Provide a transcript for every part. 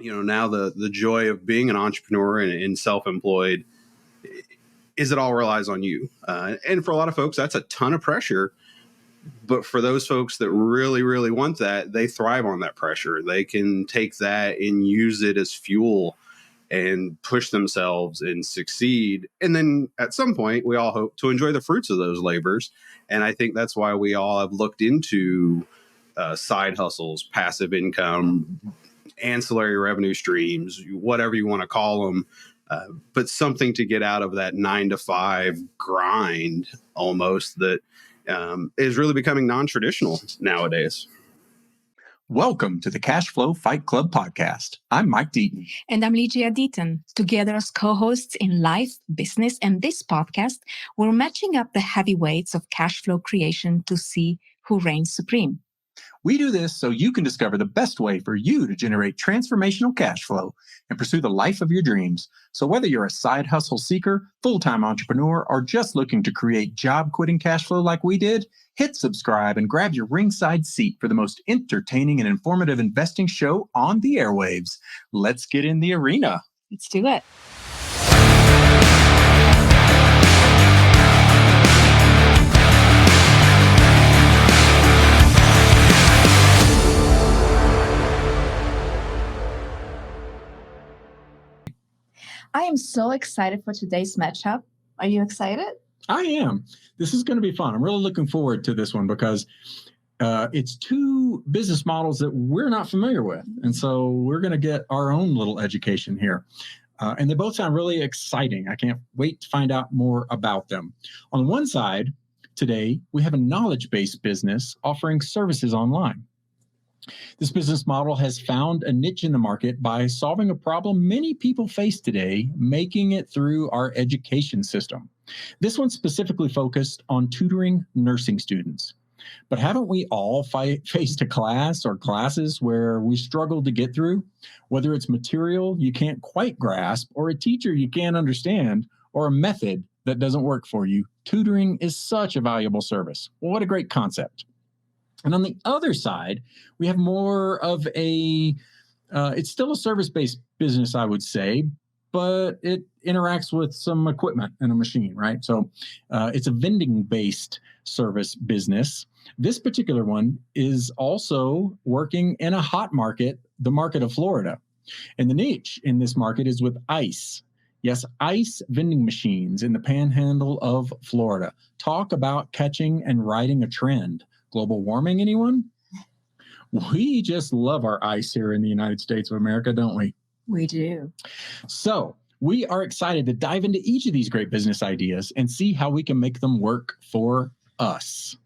now the joy of being an entrepreneur and self-employed is it all relies on you. And for a lot of folks, that's a ton of pressure. But for those folks that really, really want that, they thrive on that pressure. They can take that and use it as fuel and push themselves and succeed. And then at some point, we all hope to enjoy the fruits of those labors. And I think that's why we all have looked into side hustles, passive income, ancillary revenue streams, whatever you want to call them. But something to get out of that 9-to-5 grind almost that is really becoming non-traditional nowadays. Welcome to the Cash Flow Fight Club podcast. I'm Mike Deaton. And I'm Lygia Deaton. Together as co-hosts in life, business, and this podcast, we're matching up the heavyweights of cash flow creation to see who reigns supreme. We do this so you can discover the best way for you to generate transformational cash flow and pursue the life of your dreams. So whether you're a side hustle seeker, full-time entrepreneur, or just looking to create job-quitting cash flow like we did, hit subscribe and grab your ringside seat for the most entertaining and informative investing show on the airwaves. Let's get in the arena. Let's do it. I am so excited for today's matchup. Are you excited? I am. This is going to be fun. I'm really looking forward to this one because it's two business models that we're not familiar with. And so we're going to get our own little education here. And they both sound really exciting. I can't wait to find out more about them. On one side, today, we have a knowledge-based business offering services online. This business model has found a niche in the market by solving a problem many people face today, making it through our education system. This one's specifically focused on tutoring nursing students. But haven't we all faced a class or classes where we struggle to get through? Whether it's material you can't quite grasp, or a teacher you can't understand, or a method that doesn't work for you, tutoring is such a valuable service. Well, what a great concept. And on the other side, we have more of it's still a service-based business, I would say, but it interacts with some equipment and a machine, right? So it's a vending-based service business. This particular one is also working in a hot market, the market of Florida. And the niche in this market is with ice. Yes, ice vending machines in the panhandle of Florida. Talk about catching and riding a trend. Global warming, anyone? We just love our ice here in the United States of America, don't we? We do. So we are excited to dive into each of these great business ideas and see how we can make them work for us.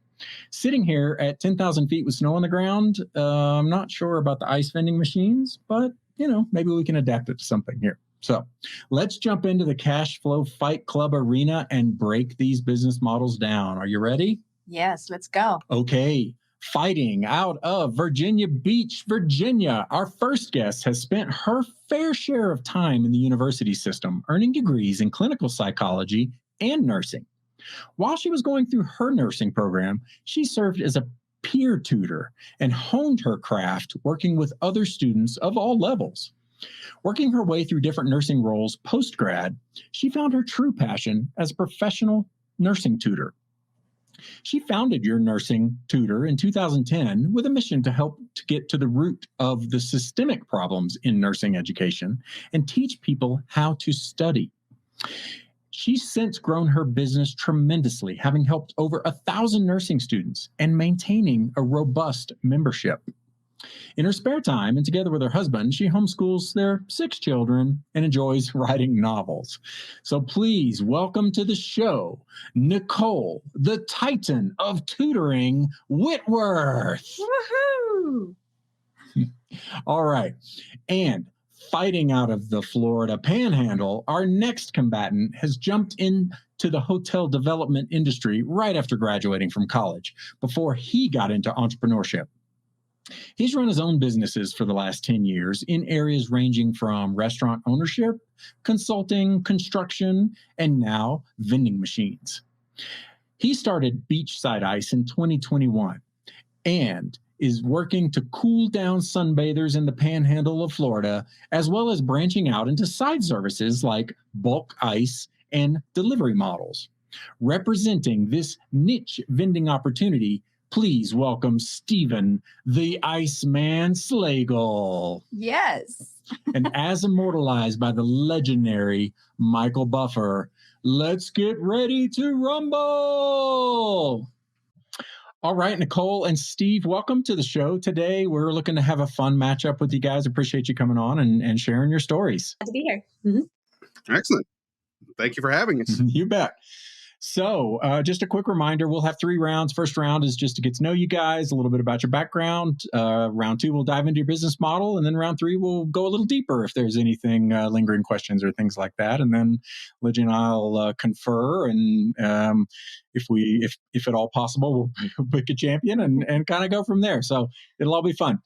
Sitting here at 10,000 feet with snow on the ground, I'm not sure about the ice vending machines, but maybe we can adapt it to something here. So let's jump into the Cash Flow Fight Club arena and break these business models down. Are you ready? Yes, let's go. Okay, fighting out of Virginia Beach, Virginia. Our first guest has spent her fair share of time in the university system, earning degrees in clinical psychology and nursing. While she was going through her nursing program, she served as a peer tutor and honed her craft working with other students of all levels. Working her way through different nursing roles post-grad, she found her true passion as a professional nursing tutor. She founded Your Nursing Tutor in 2010 with a mission to help to get to the root of the systemic problems in nursing education and teach people how to study. She's since grown her business tremendously, having helped over 1,000 nursing students and maintaining a robust membership. In her spare time and together with her husband, she homeschools their 6 children and enjoys writing novels. So please welcome to the show, Nicole, the Titan of tutoring, Whitworth. Woohoo! All right. And fighting out of the Florida Panhandle, our next combatant has jumped into the hotel development industry right after graduating from college, before he got into entrepreneurship. He's run his own businesses for the last 10 years in areas ranging from restaurant ownership, consulting, construction, and now vending machines. He started Beachside Ice in 2021 and is working to cool down sunbathers in the panhandle of Florida, as well as branching out into side services like bulk ice and delivery models. Representing this niche vending opportunity, please welcome Stephen, the Iceman Slagle. Yes. And as immortalized by the legendary Michael Buffer, let's get ready to rumble. All right, Nicole and Steve, welcome to the show. Today, we're looking to have a fun matchup with you guys. Appreciate you coming on and sharing your stories. Glad to be here. Mm-hmm. Excellent. Thank you for having us. You bet. So just a quick reminder, we'll have 3 rounds. First round is just to get to know you guys, a little bit about your background. Round 2, we'll dive into your business model. And then round 3, we'll go a little deeper if there's anything, lingering questions or things like that. And then Lidgy and I'll confer. And if at all possible, we'll pick a champion and kind of go from there. So it'll all be fun.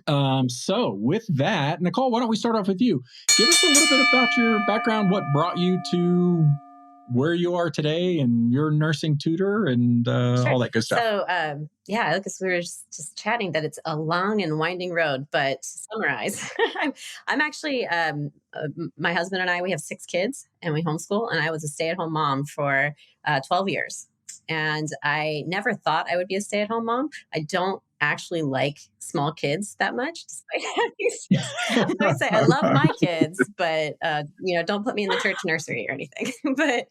So with that, Nicole, why don't we start off with you? Give us a little bit about your background, what brought you to where you are today and your nursing tutor and Sure. all that good stuff. So, because we were just chatting that it's a long and winding road, but to summarize, I'm actually, my husband and I, we have 6 kids and we homeschool, and I was a stay-at-home mom for 12 years. And I never thought I would be a stay-at-home mom. I don't actually like small kids that much. I say I love my kids, but don't put me in the church nursery or anything. But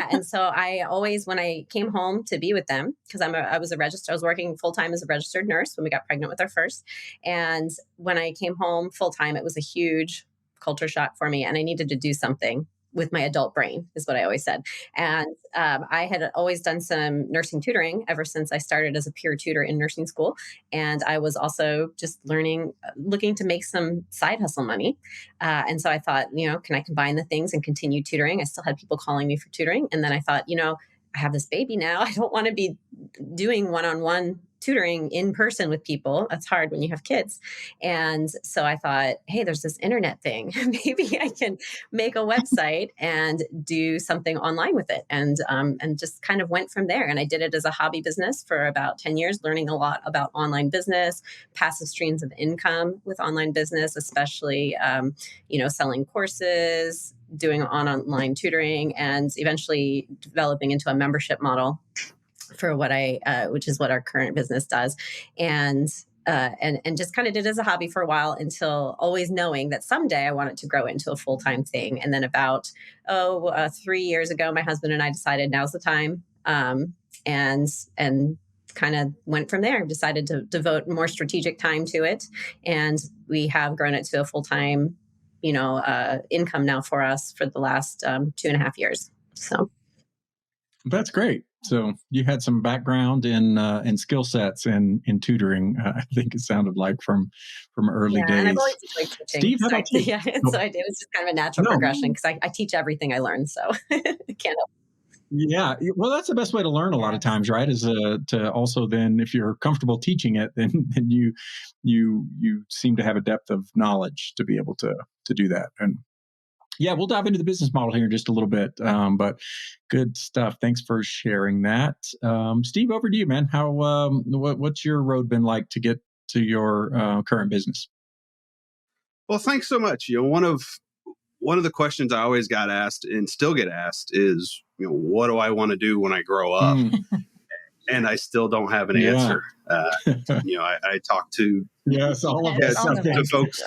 and so I always, when I came home to be with them, because I was working full time as a registered nurse when we got pregnant with our first, and when I came home full time, it was a huge culture shock for me, and I needed to do something with my adult brain, is what I always said. And I had always done some nursing tutoring ever since I started as a peer tutor in nursing school. And I was also just looking to make some side hustle money. And so I thought, can I combine the things and continue tutoring? I still had people calling me for tutoring. And then I thought, I have this baby now. I don't want to be doing one-on-one tutoring in person with people. That's hard when you have kids. And so I thought, hey, there's this internet thing. Maybe I can make a website and do something online with it. And just kind of went from there. And I did it as a hobby business for about 10 years, learning a lot about online business, passive streams of income with online business, especially, selling courses, doing online tutoring, and eventually developing into a membership model for which is what our current business does. And just kind of did it as a hobby for a while, until always knowing that someday I want it to grow into a full-time thing. And then about 3 years ago, my husband and I decided now's the time, and kind of went from there. Decided to devote more strategic time to it, and we have grown it to a full-time income now for us for the last 2.5 years. So that's great. So you had some background in skill sets in tutoring. I think it sounded like from early days. And I've always enjoyed teaching. Steve, how about you? Yeah, so it was just kind of a natural progression, because I teach everything I learn, so I can't help. Yeah, well, that's the best way to learn a lot of times, right? Is to also then, if you're comfortable teaching it, then you seem to have a depth of knowledge to be able to do that. And yeah, we'll dive into the business model here in just a little bit, but good stuff. Thanks for sharing that. Steve, over to you, man. How what's your road been like to get to your current business? Well, thanks so much. One of the questions I always got asked and still get asked is, what do I want to do when I grow up? And I still don't have an answer. I talk to to folks,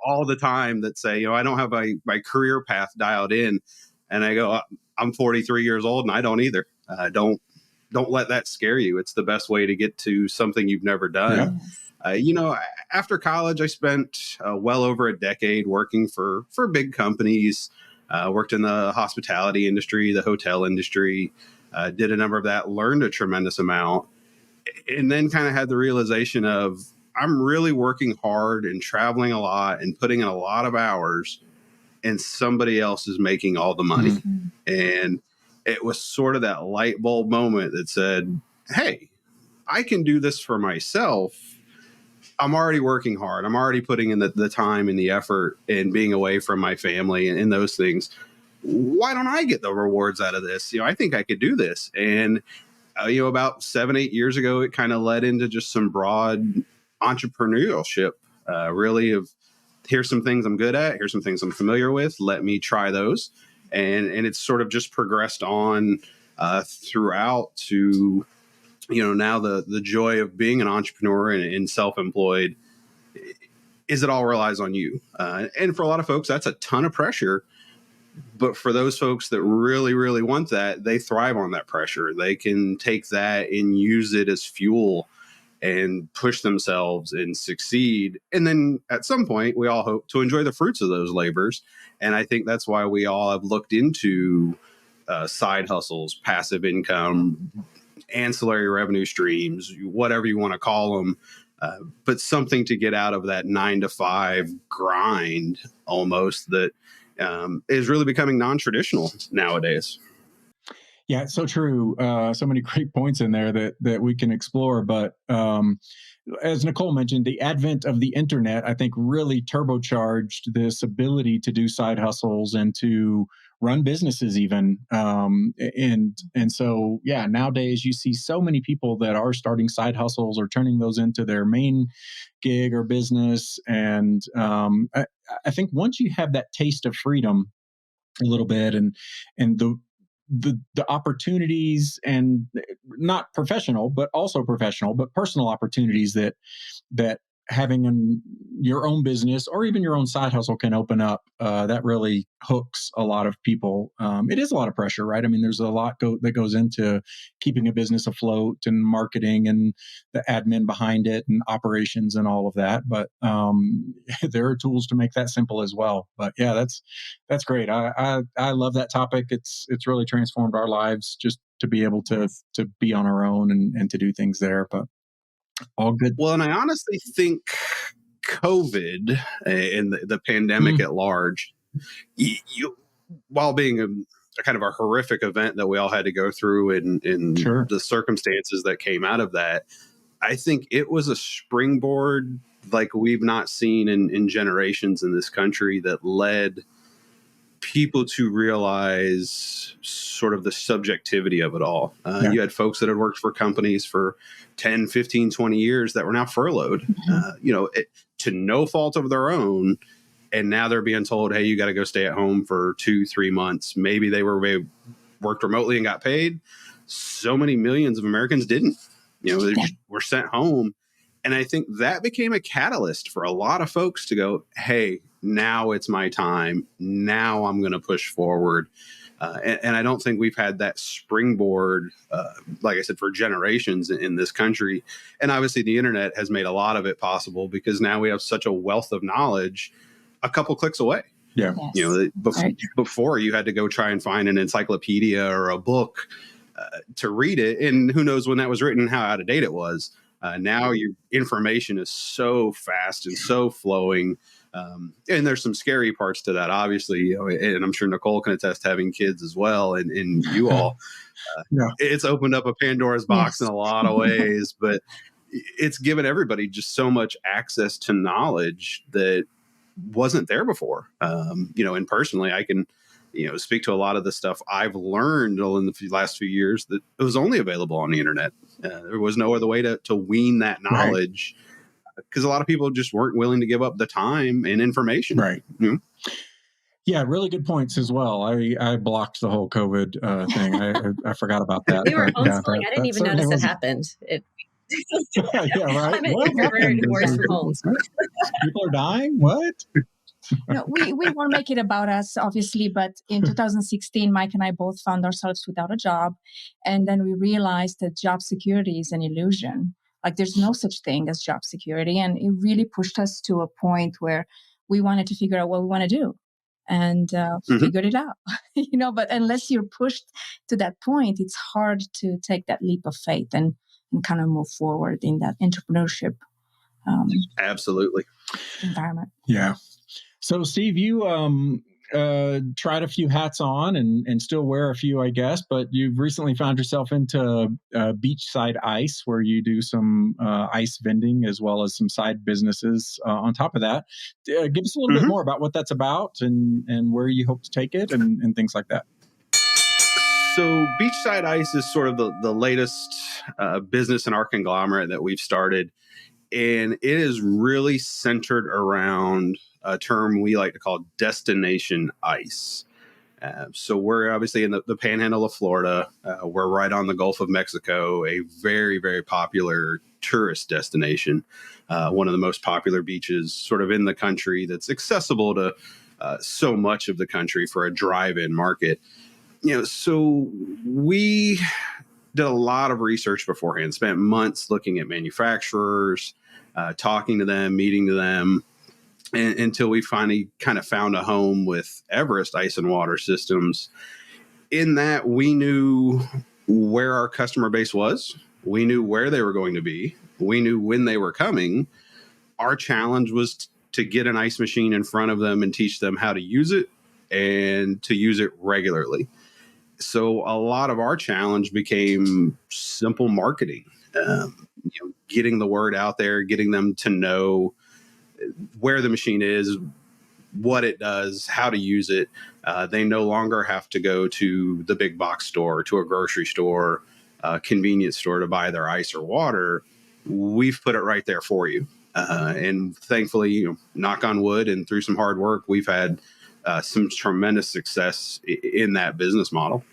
all the time that say, I don't have my career path dialed in, and I go, I'm 43 years old and I don't either. Don't let that scare you. It's the best way to get to something you've never done. After college, I spent well over a decade working for big companies. Worked in the hospitality industry, the hotel industry. Did a number of that, learned a tremendous amount, and then kind of had the realization of, I'm really working hard and traveling a lot and putting in a lot of hours, and somebody else is making all the money. Mm-hmm. And it was sort of that light bulb moment that said, hey, I can do this for myself. I'm already working hard. I'm already putting in the time and the effort and being away from my family and those things. Why don't I get the rewards out of this? I think I could do this. And about 7-8 years ago, it kind of led into just some broad entrepreneurship, really of here's some things I'm good at. Here's some things I'm familiar with. Let me try those. And it's sort of just progressed on throughout to, now the joy of being an entrepreneur and self-employed is it all relies on you. And for a lot of folks, that's a ton of pressure. But for those folks that really, really want that, they thrive on that pressure. They can take that and use it as fuel and push themselves and succeed. And then at some point, we all hope to enjoy the fruits of those labors. And I think that's why we all have looked into side hustles, passive income, ancillary revenue streams, whatever you want to call them. But something to get out of that 9-to-5 grind almost that is really becoming non-traditional nowadays. Yeah, it's so true. So many great points in there that we can explore. But as Nicole mentioned, the advent of the internet, I think, really turbocharged this ability to do side hustles and to run businesses even. And so, yeah, nowadays you see so many people that are starting side hustles or turning those into their main gig or business. And I think once you have that taste of freedom a little bit and the opportunities, and not professional, but also professional, but personal opportunities that having your own business or even your own side hustle can open up, that really hooks a lot of people. It is a lot of pressure, right? I mean, there's a lot that goes into keeping a business afloat and marketing and the admin behind it and operations and all of that. But there are tools to make that simple as well. But yeah, that's great. I love that topic. It's really transformed our lives just to be able to be on our own and to do things there. But all good. Well, and I honestly think COVID and the pandemic at large, while being a kind of a horrific event that we all had to go through in Sure. the circumstances that came out of that, I think it was a springboard like we've not seen in generations in this country that led people to realize sort of the subjectivity of it all. You had folks that had worked for companies for 10, 15, 20 years that were now furloughed, to no fault of their own. And now they're being told, hey, you got to go stay at home for 2-3 months. Maybe they worked remotely and got paid. So many millions of Americans didn't. They just were sent home. And I think that became a catalyst for a lot of folks to go, hey, now it's my time. Now I'm going to push forward. And I don't think we've had that springboard, like I said, for generations in this country. And obviously the internet has made a lot of it possible because now we have such a wealth of knowledge a couple clicks away. Yeah. Yes. Before you had to go try and find an encyclopedia or a book to read it. And who knows when that was written and how out of date it was. Now your information is so fast and so flowing. And there's some scary parts to that, obviously, and I'm sure Nicole can attest to having kids as well. And you all, it's opened up a Pandora's box in a lot of ways, but it's given everybody just so much access to knowledge that wasn't there before. And personally, I can, speak to a lot of the stuff I've learned in the last few years that it was only available on the internet. There was no other way to wean that knowledge because a lot of people just weren't willing to give up the time and information. Right. Mm-hmm. Yeah, really good points as well. I blocked the whole COVID thing. I forgot about that. We were homeschooling. I didn't even notice it happened. Yeah, right. I'm an introvert who works from home. People are dying? What? No, we won't make it about us, obviously, but in 2016, Mike and I both found ourselves without a job. And then we realized that job security is an illusion. Like there's no such thing as job security. And it really pushed us to a point where we wanted to figure out what we want to do and figured it out. But unless you're pushed to that point, it's hard to take that leap of faith and kind of move forward in that entrepreneurship Absolutely environment. Yeah. So, Steve, you tried a few hats on and still wear a few, I guess, but you've recently found yourself into beachside ice, where you do some ice vending as well as some side businesses on top of that. Give us a little bit more about what that's about and where you hope to take it and things like that. So beachside ice is sort of the latest business in our conglomerate that we've started. And it is really centered around a term we like to call destination ice. So we're obviously in the panhandle of Florida. We're right on the Gulf of Mexico, a very, very popular tourist destination. One of the most popular beaches sort of in the country that's accessible to so much of the country for a drive-in market. So we did a lot of research beforehand, spent months looking at manufacturers, talking to them, meeting to them, until we finally kind of found a home with Everest Ice and Water Systems. In that, we knew where our customer base was. We knew where they were going to be. We knew when they were coming. Our challenge was to get an ice machine in front of them and teach them how to use it and to use it regularly. So a lot of our challenge became simple marketing, getting the word out there, getting them to know where the machine is, what it does, how to use it. They no longer have to go to the big box store, to a grocery store, convenience store to buy their ice or water. We've put it right there for you. And thankfully, knock on wood, and through some hard work, we've had some tremendous success in that business model.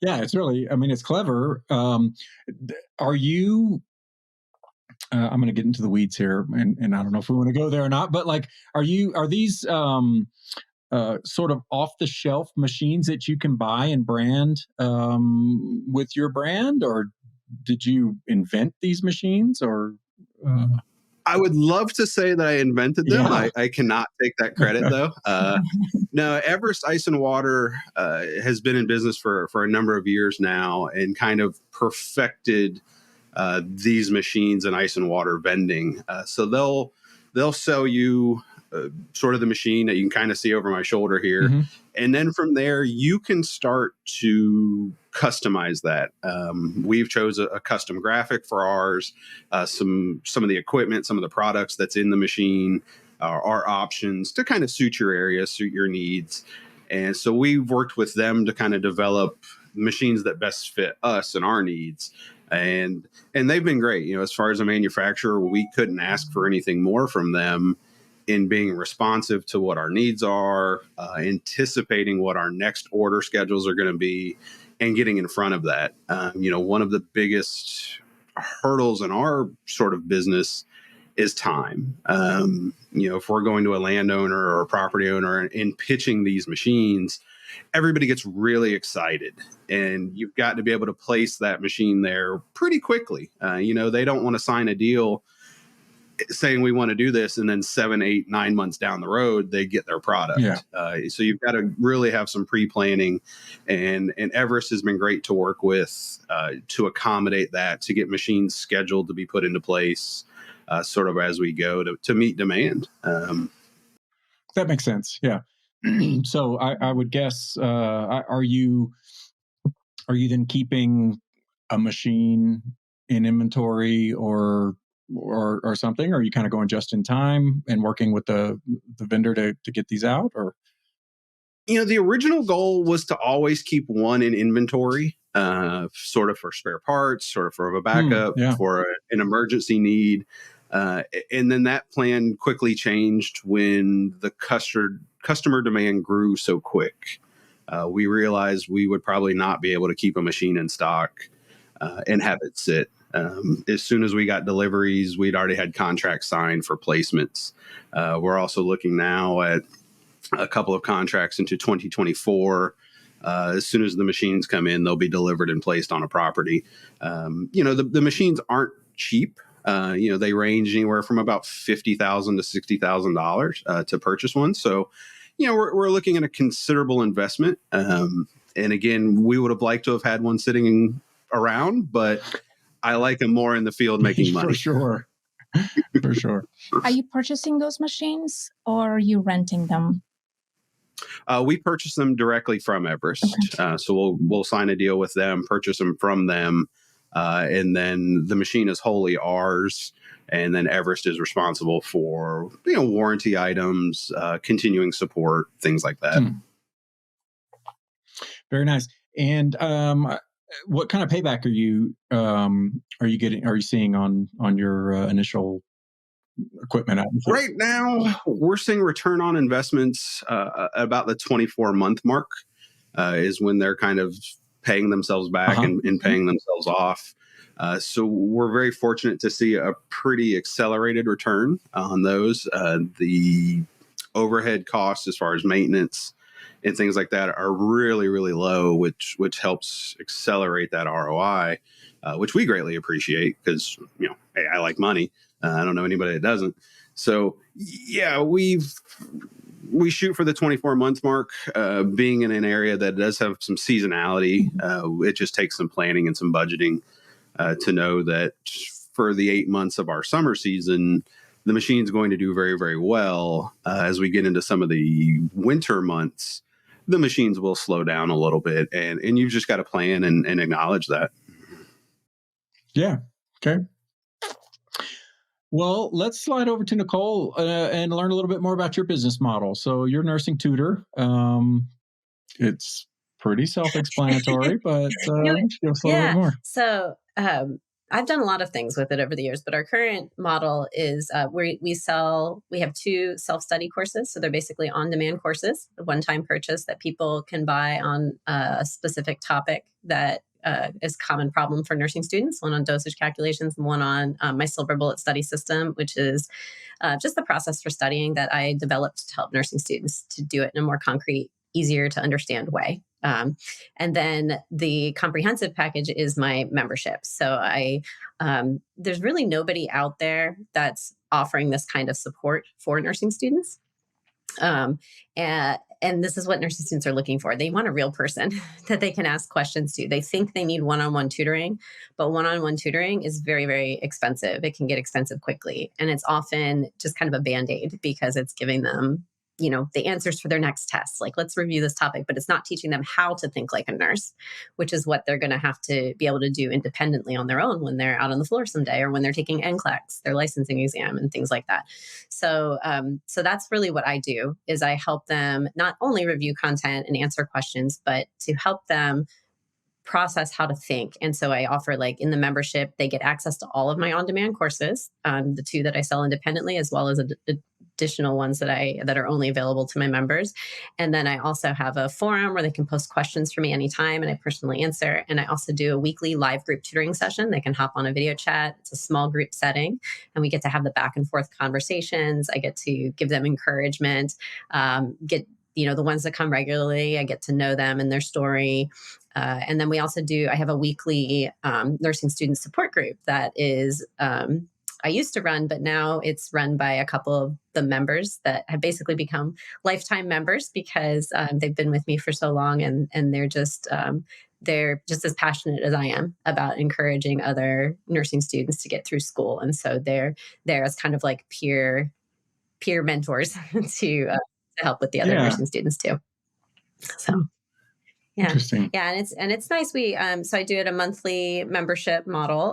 Yeah, it's really, it's clever. Are you, I'm going to get into the weeds here, and I don't know if we want to go there or not, but are these sort of off the shelf machines that you can buy and brand with your brand, or did you invent these machines, or? I would love to say that I invented them. Yeah. I cannot take that credit, though. No, Everest Ice and Water has been in business for a number of years now, and kind of perfected these machines in ice and water vending. So they'll sell you sort of the machine that you can kind of see over my shoulder here. Mm-hmm. And then from there, you can start to customize that. We've chose a custom graphic for ours, some of the equipment, some of the products that's in the machine, our options to kind of suit your area, suit your needs. And so we've worked with them to kind of develop machines that best fit us and our needs. And they've been great. As far as a manufacturer, we couldn't ask for anything more from them in being responsive to what our needs are, anticipating what our next order schedules are going to be, and getting in front of that. One of the biggest hurdles in our sort of business is time. If we're going to a landowner or a property owner and pitching these machines, everybody gets really excited, and you've got to be able to place that machine there pretty quickly. They don't want to sign a deal saying we want to do this, and then 7, 8, 9 months down the road, they get their product. Yeah. So you've got to really have some pre-planning, and Everest has been great to work with to accommodate that, to get machines scheduled to be put into place sort of as we go to meet demand. That makes sense. Yeah. So I would guess, are you then keeping a machine in inventory or something? Or are you kind of going just in time and working with the vendor to get these out? Or the original goal was to always keep one in inventory, sort of for spare parts, sort of for a backup, for an emergency need. And then that plan quickly changed when the customer demand grew so quick. We realized we would probably not be able to keep a machine in stock and have it sit. As soon as we got deliveries, we'd already had contracts signed for placements. We're also looking now at a couple of contracts into 2024. As soon as the machines come in, they'll be delivered and placed on a property. The machines aren't cheap. They range anywhere from about $50,000 to $60,000 to purchase one. So, we're looking at a considerable investment. And again, we would have liked to have had one sitting around, but I like them more in the field making money. For sure. For sure. Are you purchasing those machines, or are you renting them? We purchase them directly from Everest. Okay. So we'll sign a deal with them, purchase them from them, and then the machine is wholly ours. And then Everest is responsible for warranty items, continuing support, things like that. Very nice. And what kind of payback are you getting? Are you seeing on your initial equipment? Right now, we're seeing return on investments about the 24-month mark is when they're kind of paying themselves back and paying themselves off. So we're very fortunate to see a pretty accelerated return on those. The overhead costs as far as maintenance and things like that are really, really low, which helps accelerate that ROI, which we greatly appreciate because, hey, I like money. I don't know anybody that doesn't. So yeah, we shoot for the 24-month mark, being in an area that does have some seasonality. It just takes some planning and some budgeting to know that for the 8 months of our summer season, the machine's going to do very, very well. As we get into some of the winter months, the machines will slow down a little bit, and you've just got to plan and acknowledge that. Yeah. Okay. Well, let's slide over to Nicole and learn a little bit more about your business model. So you're nursing tutor. It's pretty self-explanatory, but give us a little bit more. So I've done a lot of things with it over the years, but our current model is we have 2 self-study courses. So they're basically on-demand courses, a one-time purchase that people can buy on a specific topic that is a common problem for nursing students, one on dosage calculations and one on my Silver Bullet study system, which is just the process for studying that I developed to help nursing students to do it in a more concrete, easier to understand way. And then the comprehensive package is my membership. So there's really nobody out there that's offering this kind of support for nursing students. And this is what nursing students are looking for. They want a real person that they can ask questions to. They think they need one-on-one tutoring, but one-on-one tutoring is very, very expensive. It can get expensive quickly. And it's often just kind of a Band-Aid because it's giving them, the answers for their next test. Like, let's review this topic, but it's not teaching them how to think like a nurse, which is what they're going to have to be able to do independently on their own when they're out on the floor someday, or when they're taking NCLEX, their licensing exam, and things like that. So that's really what I do, is I help them not only review content and answer questions, but to help them process how to think. And so I offer, like, in the membership, they get access to all of my on-demand courses, the 2 that I sell independently, as well as additional ones that are only available to my members. And then I also have a forum where they can post questions for me anytime, and I personally answer. And I also do a weekly live group tutoring session. They can hop on a video chat. It's a small group setting, and we get to have the back and forth conversations. I get to give them encouragement, the ones that come regularly, I get to know them and their story. And then I have a weekly nursing student support group that is, I used to run, but now it's run by a couple of the members that have basically become lifetime members because they've been with me for so long, and they're just as passionate as I am about encouraging other nursing students to get through school. And so they're there as kind of like peer mentors to help with the other nursing students too. So. Yeah. Interesting. Yeah. And it's nice. So I do it a monthly membership model.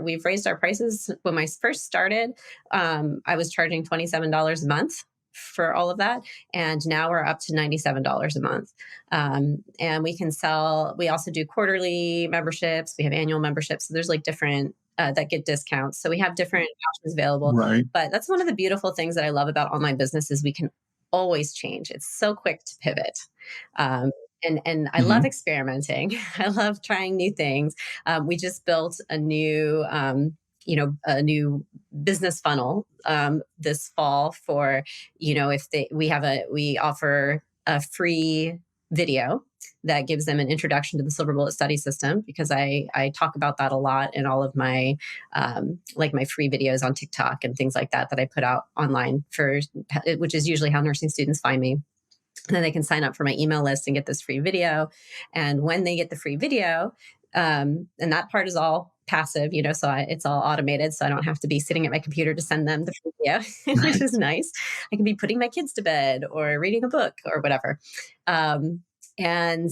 We've raised our prices. When I first started, I was charging $27 a month for all of that. And now we're up to $97 a month. And we also do quarterly memberships. We have annual memberships. So there's like different, that get discounts. So we have different options available. Right. But that's one of the beautiful things that I love about online business is we can always change. It's so quick to pivot. And I love experimenting. I love trying new things. We just built a new business funnel this fall for, we offer a free video that gives them an introduction to the Silver Bullet study system, because I talk about that a lot in all of my my free videos on TikTok and things like that I put out online which is usually how nursing students find me. And then they can sign up for my email list and get this free video. And when they get the free video, and that part is all passive, so it's all automated. So I don't have to be sitting at my computer to send them the free video, which is nice. I can be putting my kids to bed or reading a book or whatever. And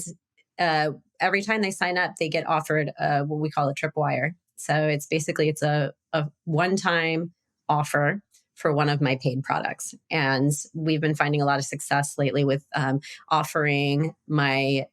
every time they sign up, they get offered what we call a tripwire. So it's a one-time offer for one of my paid products. And we've been finding a lot of success lately with offering my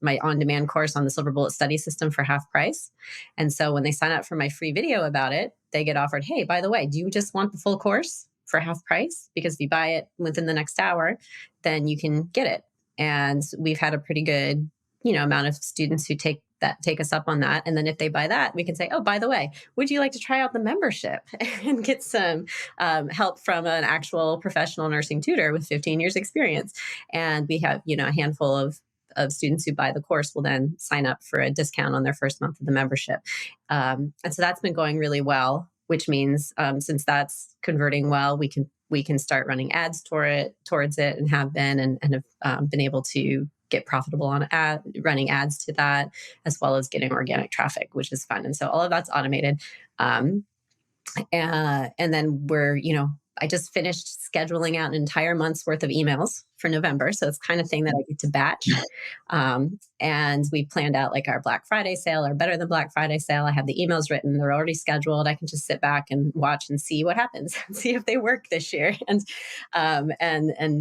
my on-demand course on the Silver Bullet study system for half price. And so when they sign up for my free video about it, they get offered, hey, by the way, do you just want the full course for half price? Because if you buy it within the next hour, then you can get it. And we've had a pretty good, amount of students who take us up on that. And then if they buy that, we can say, oh, by the way, would you like to try out the membership and get some help from an actual professional nursing tutor with 15 years experience? And we have, a handful of students who buy the course will then sign up for a discount on their first month of the membership. And so that's been going really well, which means since that's converting well, we can start running ads towards it and have been and have been able to get profitable on running ads to that, as well as getting organic traffic, which is fun. And so all of that's automated. And then I just finished scheduling out an entire month's worth of emails for November. So it's the kind of thing that I get to batch. And we planned out like our Black Friday sale, or Better Than Black Friday sale. I have the emails written. They're already scheduled. I can just sit back and watch and see what happens, see if they work this year. And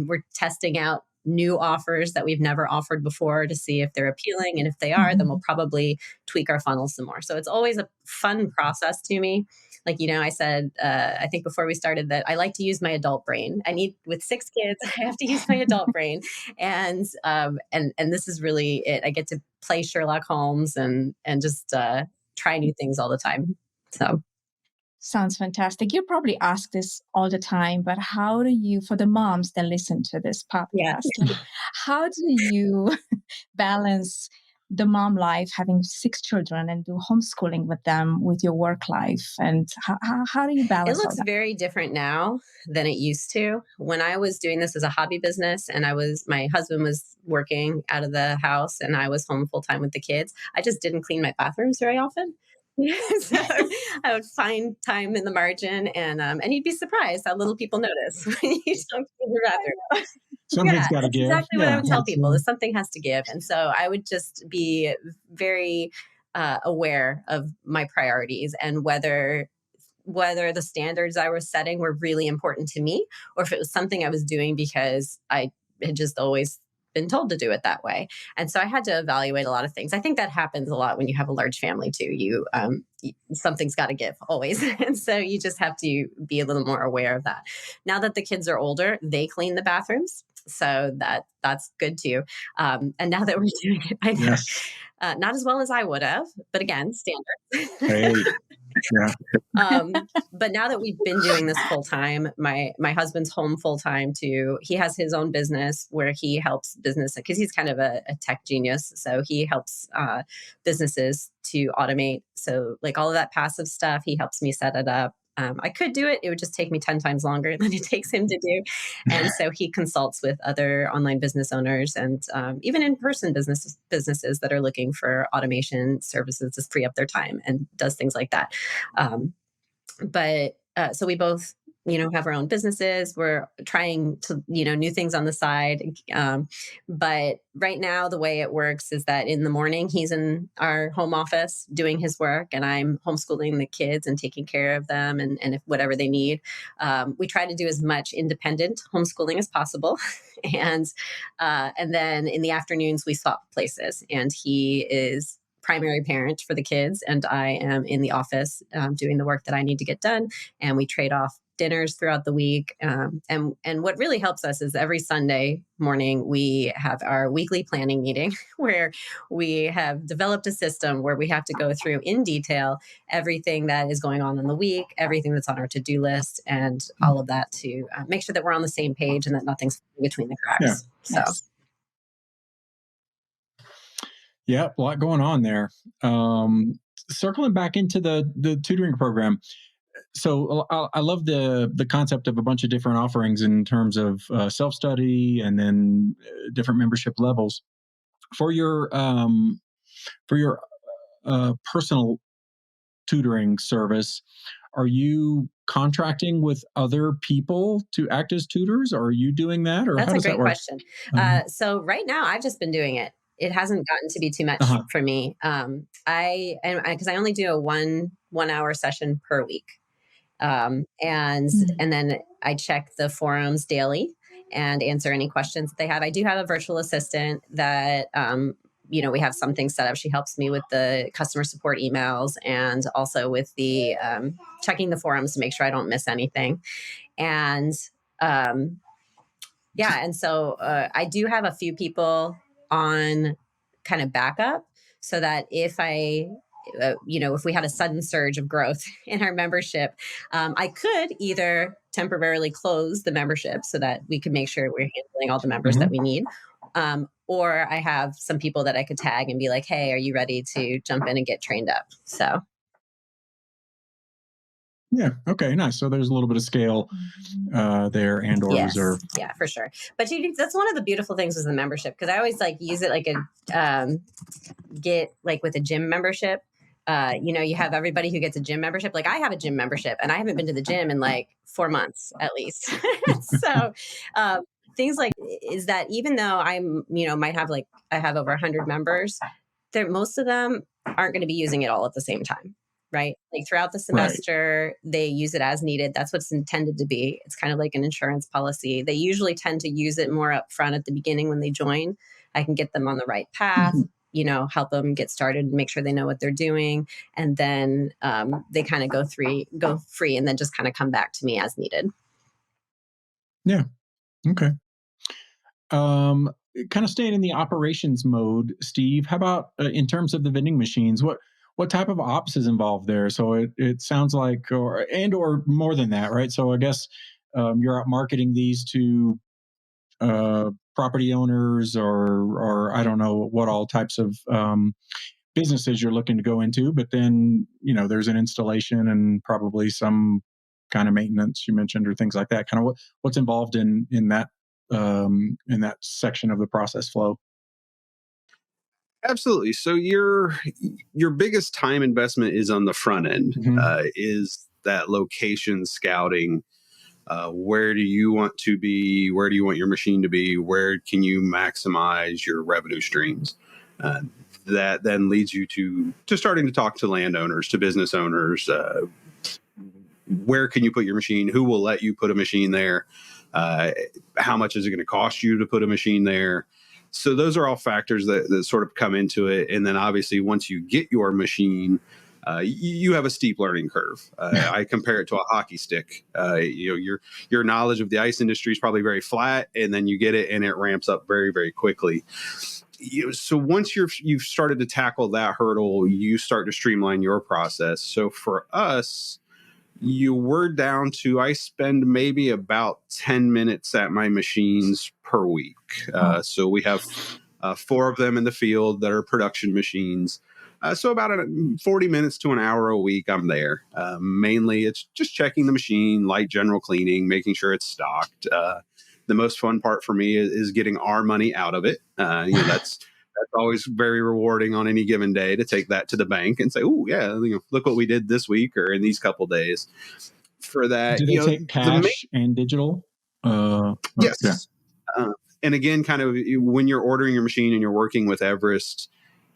we're testing out new offers that we've never offered before to see if they're appealing. And if they are, then we'll probably tweak our funnel some more. So it's always a fun process to me. Like, I said, I think before we started that I like to use my adult brain. With 6 kids, I have to use my adult brain. And this is really it. I get to play Sherlock Holmes and just try new things all the time. So. Sounds fantastic. You probably ask this all the time, but how do you, for the moms that listen to this podcast, how do you balance the mom life, having 6 children, and do homeschooling with them with your work life? And how do you balance it? It looks very different now than it used to. When I was doing this as a hobby business and my husband was working out of the house and I was home full time with the kids, I just didn't clean my bathrooms very often. So I would find time in the margin, and you'd be surprised how little people notice when you don't clean your bathroom. Something's got to give. Exactly what I would tell people is something has to give. And so I would just be very aware of my priorities and whether the standards I was setting were really important to me, or if it was something I was doing because I had just always been told to do it that way. And so I had to evaluate a lot of things. I think that happens a lot when you have a large family too. Something's got to give always. And so you just have to be a little more aware of that. Now that the kids are older, they clean the bathrooms. So that's good too. And now that we're doing it, I know, not as well as I would have, but again, standard. Hey. Yeah. But now that we've been doing this full time, my husband's home full time too. He has his own business where he helps business because he's kind of a tech genius. So he helps businesses to automate. So like all of that passive stuff, he helps me set it up. I could do it. It would just take me 10 times longer than it takes him to do. And so he consults with other online business owners and even in-person businesses that are looking for automation services to free up their time and does things like that. So we both, have our own businesses. We're trying to, new things on the side. But right now, the way it works is that in the morning, he's in our home office doing his work and I'm homeschooling the kids and taking care of them and if whatever they need. We try to do as much independent homeschooling as possible. And then in the afternoons, we swap places and he is primary parent for the kids and I am in the office doing the work that I need to get done, and we trade off dinners throughout the week. And what really helps us is every Sunday morning we have our weekly planning meeting where we have developed a system where we have to go through in detail everything that is going on in the week, everything that's on our to-do list, and all of that to make sure that we're on the same page and that nothing's between the cracks. Yeah. So. Yeah, a lot going on there. Circling back into the tutoring program. So I love the concept of a bunch of different offerings in terms of self-study and then different membership levels. For your personal tutoring service, are you contracting with other people to act as tutors? Or are you doing that? Or that's how does a great that work? Question. So right now, I've just been doing it. It hasn't gotten to be too much for me. Because I only do a one hour session per week. And then I check the forums daily and answer any questions that they have. I do have a virtual assistant that, we have something set up. She helps me with the customer support emails and also with the checking the forums to make sure I don't miss anything. And and so I do have a few people on kind of backup so that if if we had a sudden surge of growth in our membership, I could either temporarily close the membership so that we could make sure we're handling all the members that we need. Or I have some people that I could tag and be like, hey, are you ready to jump in and get trained up? So. Yeah. Okay. Nice. So there's a little bit of scale there and or reserve. Yeah, for sure. But that's one of the beautiful things with the membership, because I always use it like get like with a gym membership. You have everybody who gets a gym membership. Like I have a gym membership and I haven't been to the gym in like 4 months at least. So things like is that even though I'm, might have I have over 100 members, most of them aren't going to be using it all at the same time. Right? Like throughout the semester, they use it as needed. That's what's intended to be. It's kind of like an insurance policy. They usually tend to use it more up front at the beginning when they join. I can get them on the right path, help them get started and make sure they know what they're doing. And then they kind of go free and then just kind of come back to me as needed. Yeah. Okay. Kind of staying in the operations mode, Steve, how about in terms of the vending machines? What type of ops is involved there? So it sounds like, or more than that, right? So I guess you're out marketing these to property owners or I don't know what all types of businesses you're looking to go into, but then, there's an installation and probably some kind of maintenance you mentioned or things like that. Kind of what's involved in that section of the process flow. Absolutely. So your biggest time investment is on the front end, is that location scouting. Where do you want to be? Where do you want your machine to be? Where can you maximize your revenue streams? That then leads you to starting to talk to landowners, to business owners. Where can you put your machine? Who will let you put a machine there? How much is it going to cost you to put a machine there? So those are all factors that sort of come into it. And then obviously once you get your machine, you have a steep learning curve. I compare it to a hockey stick. Your knowledge of the ice industry is probably very flat, and then you get it and it ramps up very, very quickly. So once you've started to tackle that hurdle, you start to streamline your process. So for us, we're down to, I spend maybe about 10 minutes at my machines per week. So we have 4 of them in the field that are production machines. So about 40 minutes to an hour a week, I'm there. Mainly, it's just checking the machine, light general cleaning, making sure it's stocked. The most fun part for me is getting our money out of it. That's always very rewarding on any given day to take that to the bank and say, "Oh, yeah, look what we did this week or in these couple days." For that, do they take cash and digital? Yes. Yeah. And again, kind of when you're ordering your machine and you're working with Everest,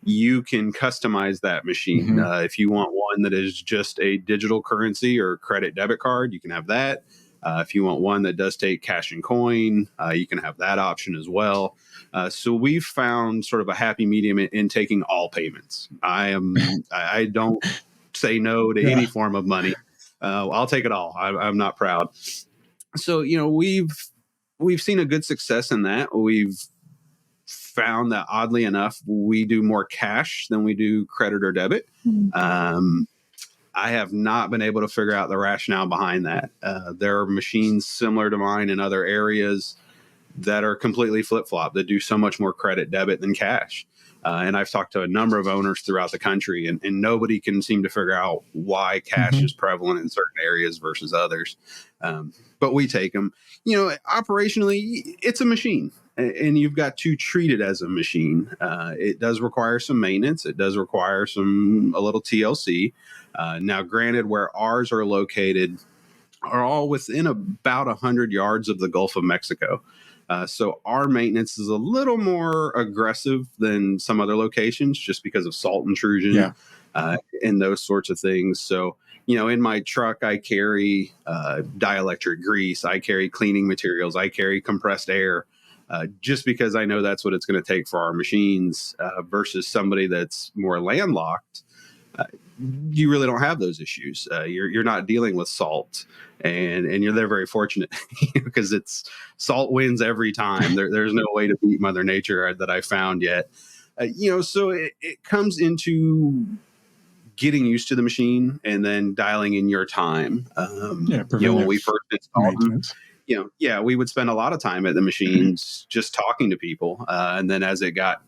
you can customize that machine. If you want one that is just a digital currency or credit debit card, you can have that. If you want one that does take cash and coin, you can have that option as well. So we've found sort of a happy medium in taking all payments. I don't say no to any form of money. I'll take it all. I'm not proud. So, we've seen a good success in that. We've found that oddly enough, we do more cash than we do credit or debit. I have not been able to figure out the rationale behind that. There are machines similar to mine in other areas that are completely flip-flop, that do so much more credit debit than cash. And I've talked to a number of owners throughout the country, and nobody can seem to figure out why cash is prevalent in certain areas versus others. But we take them. Operationally, it's a machine, and you've got to treat it as a machine. It does require some maintenance. It does require a little TLC. Now, granted, where ours are located are all within about 100 yards of the Gulf of Mexico. So our maintenance is a little more aggressive than some other locations just because of salt intrusion and those sorts of things. So, in my truck, I carry dielectric grease. I carry cleaning materials. I carry compressed air. just because I know that's what it's going to take for our machines versus somebody that's more landlocked. You really don't have those issues. You're not dealing with salt, and they're very fortunate because it's salt wins every time. There's no way to beat Mother Nature that I found yet. So it comes into getting used to the machine and then dialing in your time. When we first installed them, we would spend a lot of time at the machines just talking to people, and then as it got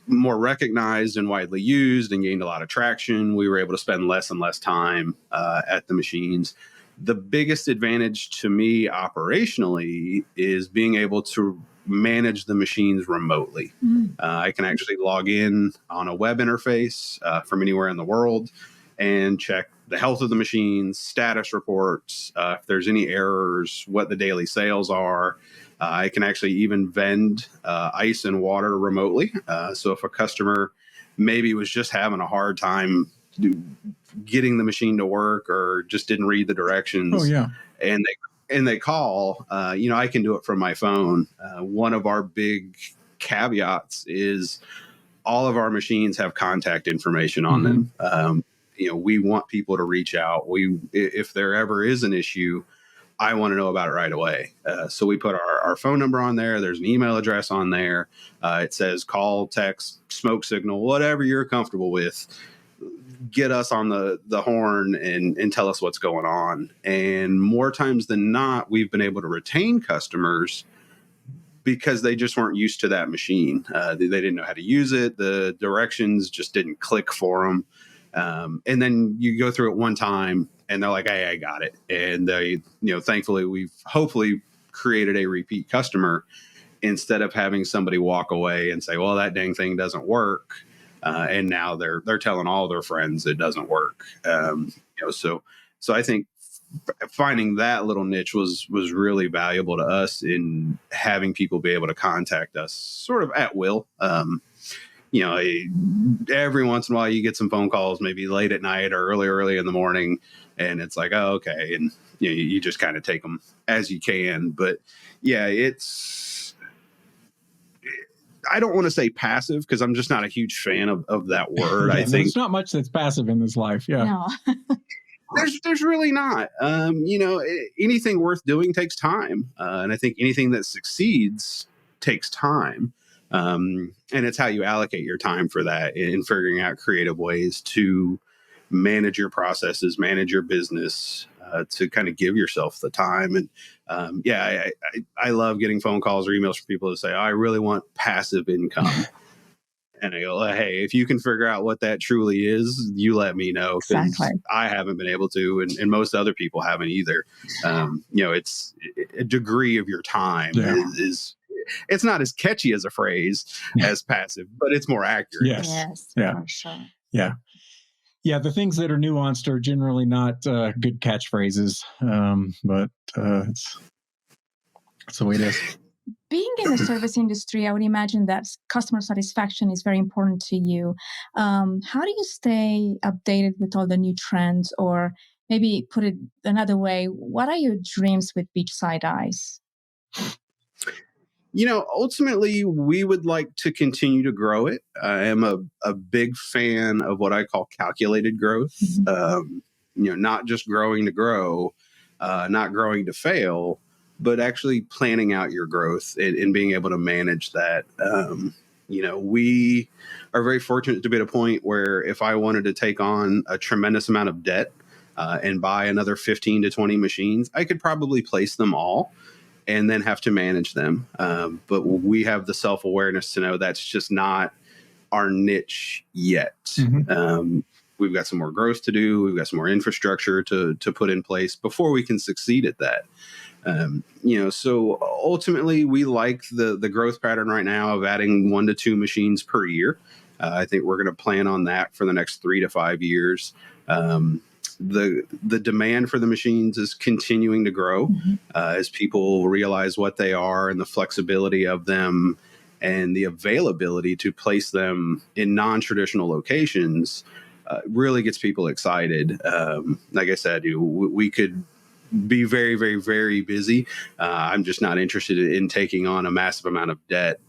more recognized and widely used and gained a lot of traction, we were able to spend less and less time at the machines. The biggest advantage to me operationally is being able to manage the machines remotely. I can actually log in on a web interface from anywhere in the world and check the health of the machines, status reports, if there's any errors, what the daily sales are. I can actually even vend ice and water remotely. So if a customer maybe was just having a hard time getting the machine to work or just didn't read the directions, and they call, I can do it from my phone. One of our big caveats is all of our machines have contact information on them. We want people to reach out. If there ever is an issue, I want to know about it right away. So we put our phone number on there. There's an email address on there. It says call, text, smoke signal, whatever you're comfortable with. Get us on the horn and tell us what's going on. And more times than not, we've been able to retain customers because they just weren't used to that machine. They didn't know how to use it. The directions just didn't click for them. And then you go through it one time and they're like, hey, I got it. And they, thankfully we've hopefully created a repeat customer instead of having somebody walk away and say, well, that dang thing doesn't work. And now they're telling all their friends it doesn't work. So I think finding that little niche was really valuable to us in having people be able to contact us sort of at will. Every once in a while you get some phone calls, maybe late at night or early in the morning, and it's like, oh, okay. And you just kind of take them as you can. But yeah, I don't want to say passive because I'm just not a huge fan of that word. I think there's not much that's passive in this life. Yeah. No. There's really not. Anything worth doing takes time. And I think anything that succeeds takes time. And it's how you allocate your time for that in figuring out creative ways to manage your processes, manage your business, to kind of give yourself the time. And I love getting phone calls or emails from people that say, I really want passive income. And I go, hey, if you can figure out what that truly is, you let me know. Because I haven't been able to, and most other people haven't either. It's a degree of your time is it's not as catchy as a phrase as passive, but it's more accurate. Yes. Yeah. For sure. Yeah. Yeah, the things that are nuanced are generally not good catchphrases, but it's the way it is. Being in the service industry, I would imagine that customer satisfaction is very important to you. How do you stay updated with all the new trends? Or maybe put it another way, what are your dreams with Beachside Ice? Ultimately, we would like to continue to grow it. I am a big fan of what I call calculated growth. Not just growing to grow, not growing to fail, but actually planning out your growth and being able to manage that. We are very fortunate to be at a point where if I wanted to take on a tremendous amount of debt and buy another 15 to 20 machines, I could probably place them all and then have to manage them. But we have the self-awareness to know that's just not our niche yet. We've got some more growth to do. We've got some more infrastructure to put in place before we can succeed at that. So ultimately we like the growth pattern right now of adding 1 to 2 machines per year. I think we're going to plan on that for the next 3 to 5 years. The demand for the machines is continuing to grow as people realize what they are and the flexibility of them and the availability to place them in non-traditional locations really gets people excited. Like I said, we could be very, very, very busy. I'm just not interested in taking on a massive amount of debt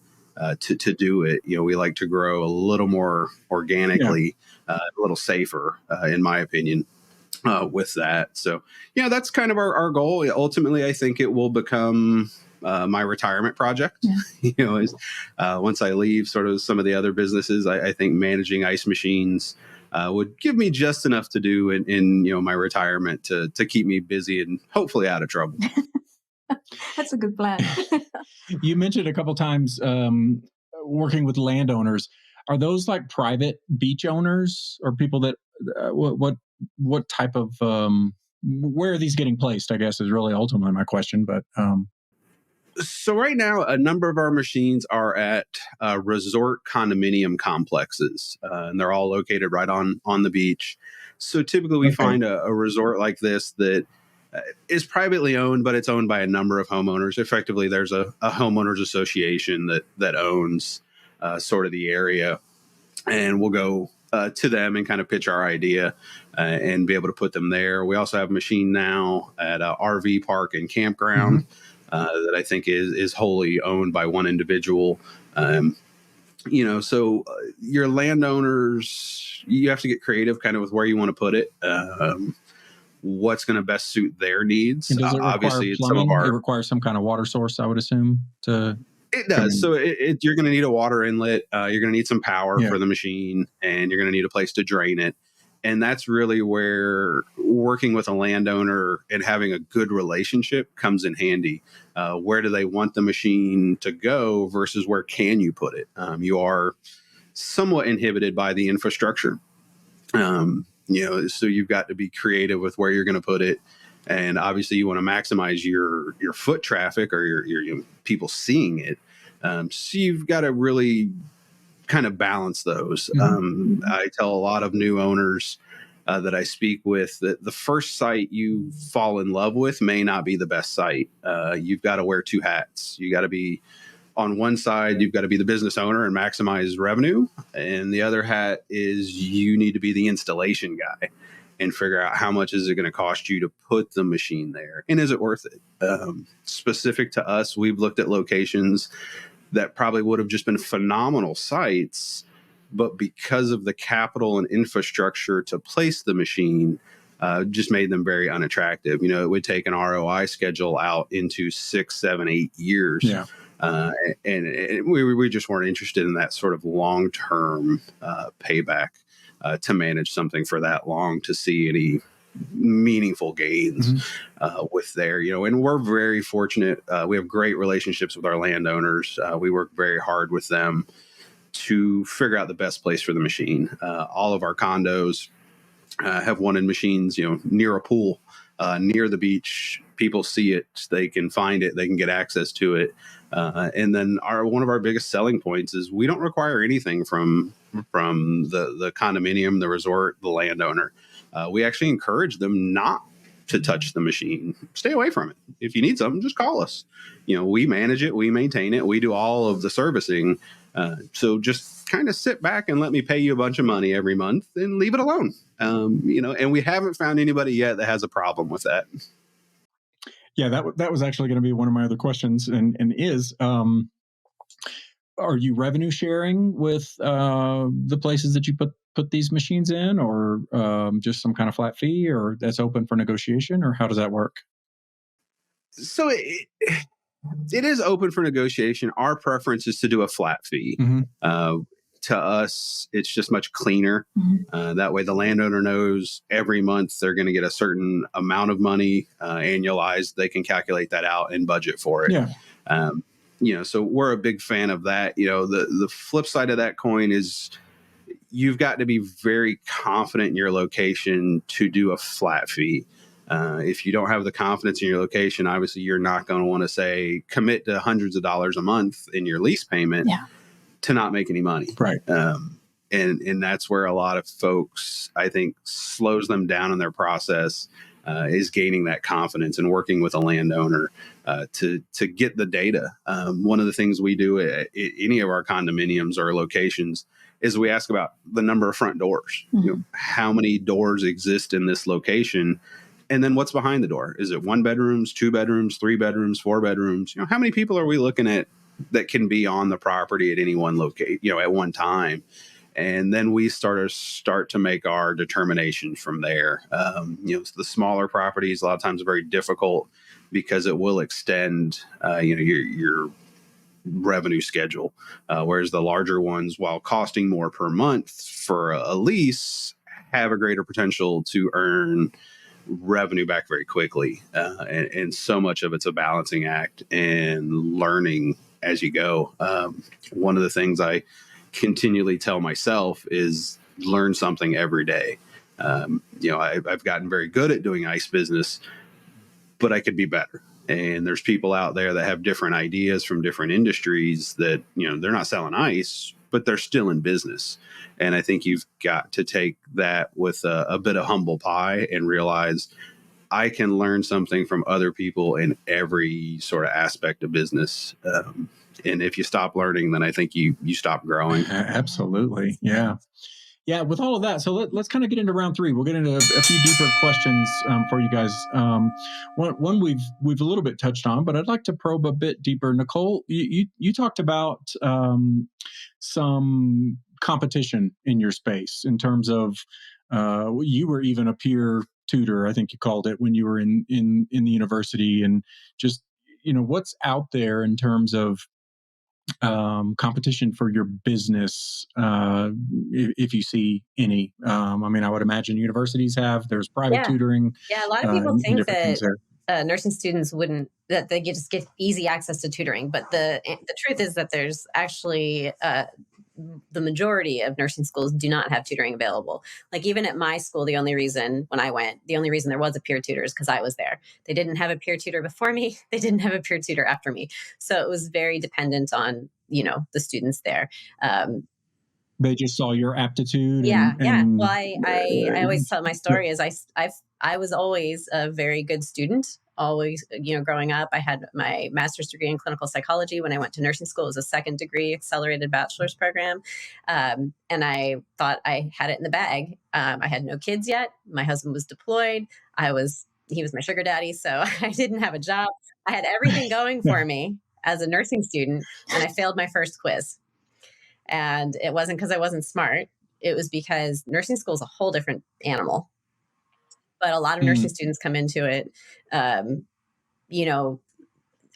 to do it. We like to grow a little more organically, a little safer, in my opinion, with that. So, that's kind of our goal. Ultimately, I think it will become my retirement project. Is once I leave sort of some of the other businesses, I think managing ice machines would give me just enough to do in my retirement to keep me busy and hopefully out of trouble. That's a good plan. You mentioned a couple times working with landowners. Are those like private beach owners or people that what type of where are these getting placed? I guess is really ultimately my question. But so right now, a number of our machines are at resort condominium complexes, and they're all located right on the beach. So typically, we find a resort like this that is privately owned, but it's owned by a number of homeowners. Effectively, there's a homeowners association that owns sort of the area, and we'll go to them and kind of pitch our idea and be able to put them there. We also have a machine now at a RV park and campground that I think is wholly owned by one individual. So your landowners, you have to get creative kind of with where you want to put it. What's going to best suit their needs. And does it require Obviously, plumbing? It requires some kind of water source, I would assume. It does. So you're going to need a water inlet. You're going to need some power for the machine, and you're going to need a place to drain it. And that's really where working with a landowner and having a good relationship comes in handy. Where do they want the machine to go versus where can you put it? You are somewhat inhibited by the infrastructure. So you've got to be creative with where you're going to put it. And obviously you want to maximize your foot traffic or your people seeing it. So you've got to really kind of balance those. I tell a lot of new owners that I speak with that the first site you fall in love with may not be the best site. You've got to wear two hats. You got to be on one side, you've got to be the business owner and maximize revenue. And the other hat is you need to be the installation guy and figure out how much is it going to cost you to put the machine there. And is it worth it? Specific to us, we've looked at locations that probably would have just been phenomenal sites, but because of the capital and infrastructure to place the machine, just made them very unattractive. It would take an ROI schedule out into 6, 7, 8 years. Yeah. And we just weren't interested in that sort of long-term payback to manage something for that long to see any meaningful gains with there. And we're very fortunate. We have great relationships with our landowners. We work very hard with them to figure out the best place for the machine. All of our condos have wanted machines, near a pool, near the beach. People see it, they can find it, they can get access to it. And then one of our biggest selling points is we don't require anything from the condominium, the resort, the landowner. We actually encourage them not to touch the machine. Stay away from it. If you need something, just call us. We manage it, we maintain it, we do all of the servicing. So just kind of sit back and let me pay you a bunch of money every month and leave it alone. And we haven't found anybody yet that has a problem with that. Yeah, that was actually going to be one of my other questions, and is, are you revenue sharing with the places that you put these machines in, or just some kind of flat fee, or that's open for negotiation, or how does that work? So it is open for negotiation. Our preference is to do a flat fee. To us, it's just much cleaner. That way the landowner knows every month they're going to get a certain amount of money annualized. They can calculate that out and budget for it. Yeah. So we're a big fan of that. The flip side of that coin is you've got to be very confident in your location to do a flat fee. If you don't have the confidence in your location, obviously you're not going to want to say commit to hundreds of dollars a month in your lease payment to not make any money. Right. And that's where a lot of folks, I think, slows them down in their process, is gaining that confidence and working with a landowner to get the data. One of the things we do at any of our condominiums or locations is we ask about the number of front doors. How many doors exist in this location? And then what's behind the door? Is it 1 bedrooms, 2 bedrooms, 3 bedrooms, 4 bedrooms? How many people are we looking at that can be on the property at any one location, at one time? And then we start to make our determination from there. The smaller properties, a lot of times are very difficult because it will extend, your revenue schedule. Whereas the larger ones, while costing more per month for a lease, have a greater potential to earn revenue back very quickly. And so much of it's a balancing act and learning as you go. One of the things I continually tell myself is learn something every day. I've gotten very good at doing ice business, but I could be better. And there's people out there that have different ideas from different industries that, they're not selling ice, but they're still in business. And I think you've got to take that with a bit of humble pie and realize I can learn something from other people in every sort of aspect of business. And if you stop learning, then I think you stop growing. Absolutely. Yeah. Yeah, with all of that, so let's kind of get into round 3. We'll get into a few deeper questions for you guys. One we've a little bit touched on, but I'd like to probe a bit deeper. Nicole, you talked about some competition in your space in terms of you were even a peer tutor, I think you called it, when you were in the university, and just what's out there in terms of competition for your business, if you see any. I would imagine universities have. There's private tutoring. Yeah, a lot of people think that nursing students that they just get easy access to tutoring, but the truth is that there's actually the majority of nursing schools do not have tutoring available. Like even at my school, the only reason there was a peer tutor is because I was there. They didn't have a peer tutor before me. They didn't have a peer tutor after me. So it was very dependent on, the students there. They just saw your aptitude. Yeah. Well, I always tell my story is I was always a very good student. Always, growing up, I had my master's degree in clinical psychology. When I went to nursing school, it was a second degree accelerated bachelor's program. And I thought I had it in the bag. I had no kids yet. My husband was deployed. He was my sugar daddy. So I didn't have a job. I had everything going for me as a nursing student. And I failed my first quiz. And it wasn't because I wasn't smart. It was because nursing school is a whole different animal. But a lot of nursing students come into it,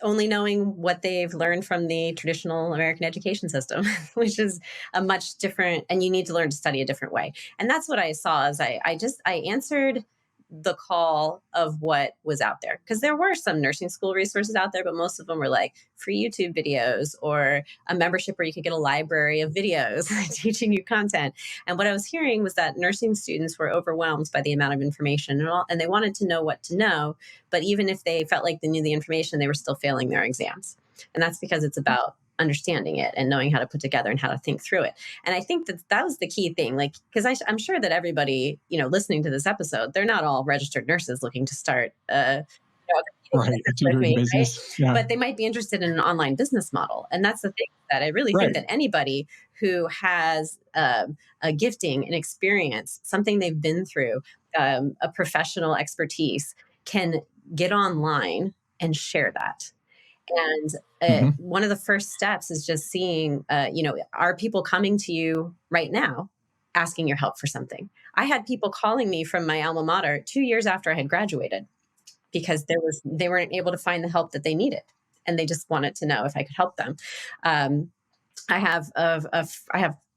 only knowing what they've learned from the traditional American education system, which is a much different, and you need to learn to study a different way. And that's what I saw as I answered the call of what was out there. Because there were some nursing school resources out there, but most of them were like free YouTube videos or a membership where you could get a library of videos teaching you content. And what I was hearing was that nursing students were overwhelmed by the amount of information and they wanted to know what to know. But even if they felt like they knew the information, they were still failing their exams. And that's because it's about understanding it and knowing how to put together and how to think through it. And I think that was the key thing, because I'm sure that everybody, listening to this episode, they're not all registered nurses looking to start a tutoring business. Right? Yeah. But they might be interested in an online business model. And that's the thing, that I really think that anybody who has a gifting, an experience, something they've been through, a professional expertise, can get online and share that. And one of the first steps is just seeing, are people coming to you right now asking your help for something? I had people calling me from my alma mater 2 years after I had graduated because they weren't able to find the help that they needed. And they just wanted to know if I could help them. I have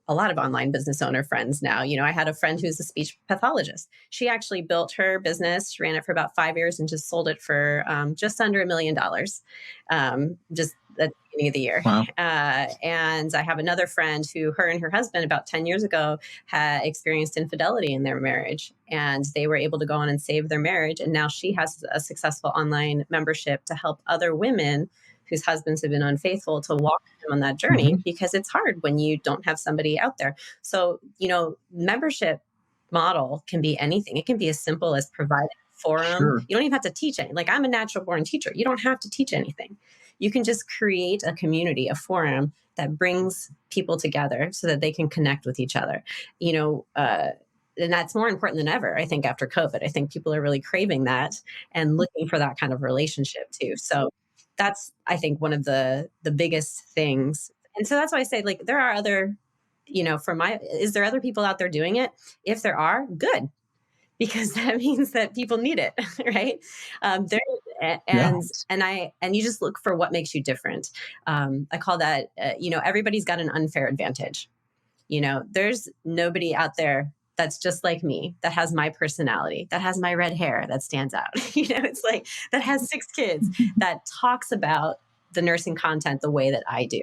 a lot of online business owner friends now. I had a friend who's a speech pathologist. She actually built her business. She ran it for about 5 years and just sold it for just under $1 million, just at the beginning of the year. Wow. And I have another friend who, her and her husband about 10 years ago had experienced infidelity in their marriage, and they were able to go on and save their marriage. And now she has a successful online membership to help other women whose husbands have been unfaithful to walk them on that journey, because it's hard when you don't have somebody out there. So, membership model can be anything. It can be as simple as providing a forum. Sure. You don't even have to teach anything. Like, I'm a natural born teacher. You don't have to teach anything. You can just create a community, a forum that brings people together so that they can connect with each other. that's more important than ever, I think, after COVID. I think people are really craving that and looking for that kind of relationship too. So that's, I think, one of the biggest things. And so that's why I say, like, there are other, is there other people out there doing it? If there are, good, because that means that people need it, right? There Yeah. and you just look for what makes you different. I call that, everybody's got an unfair advantage. There's nobody out there that's just like me, that has my personality, that has my red hair that stands out. It's like, that has 6 kids, that talks about the nursing content the way that I do.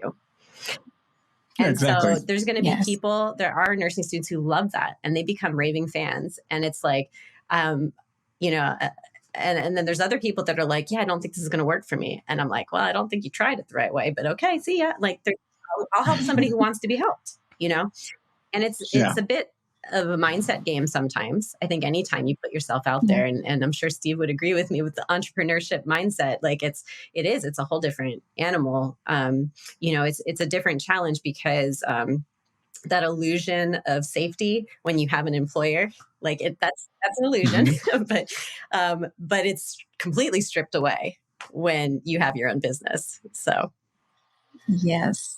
And exactly. so there's going to be people, there are nursing students who love that and they become raving fans. And it's like, and then there's other people that are like, yeah, I don't think this is going to work for me. And I'm like, well, I don't think you tried it the right way, but okay, see ya. Like, I'll help somebody who wants to be helped, and it's a bit of a mindset game sometimes. I think anytime you put yourself out there, and I'm sure Steve would agree with me with the entrepreneurship mindset, like it's a whole different animal. It's a different challenge because that illusion of safety when you have an employer, like that's an illusion, but it's completely stripped away when you have your own business. So yes.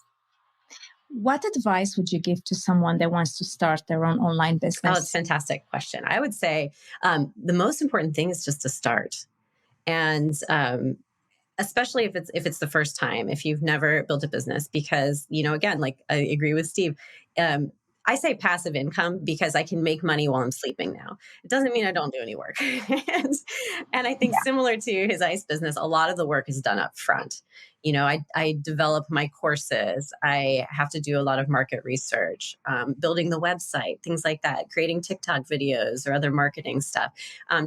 What advice would you give to someone that wants to start their own online business? Oh, it's a fantastic question. I would say the most important thing is just to start. And especially if it's the first time, if you've never built a business, because, again, like I agree with Steve, I say passive income because I can make money while I'm sleeping now. It doesn't mean I don't do any work. and I think similar to his ice business, a lot of the work is done up front. I develop my courses. I have to do a lot of market research, building the website, things like that, creating TikTok videos or other marketing stuff.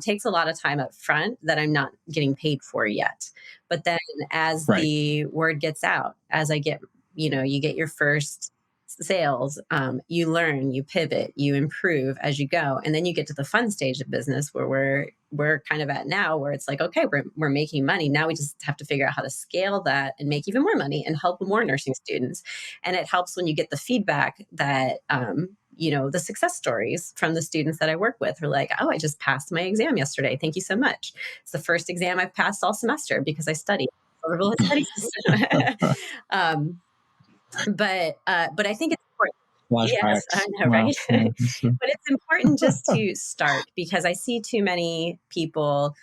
Takes a lot of time up front that I'm not getting paid for yet. But then as the word gets out, as I get, you get your first sales, you learn, you pivot, you improve as you go. And then you get to the fun stage of business where we're kind of at now, where it's like, okay, we're making money. Now we just have to figure out how to scale that and make even more money and help more nursing students. And it helps when you get the feedback that, the success stories from the students that I work with are like, oh, I just passed my exam yesterday. Thank you so much. It's the first exam I've passed all semester because I studied. But I think it's important. Flashbacks. Yes, I know, right? But it's important just to start, because I see too many people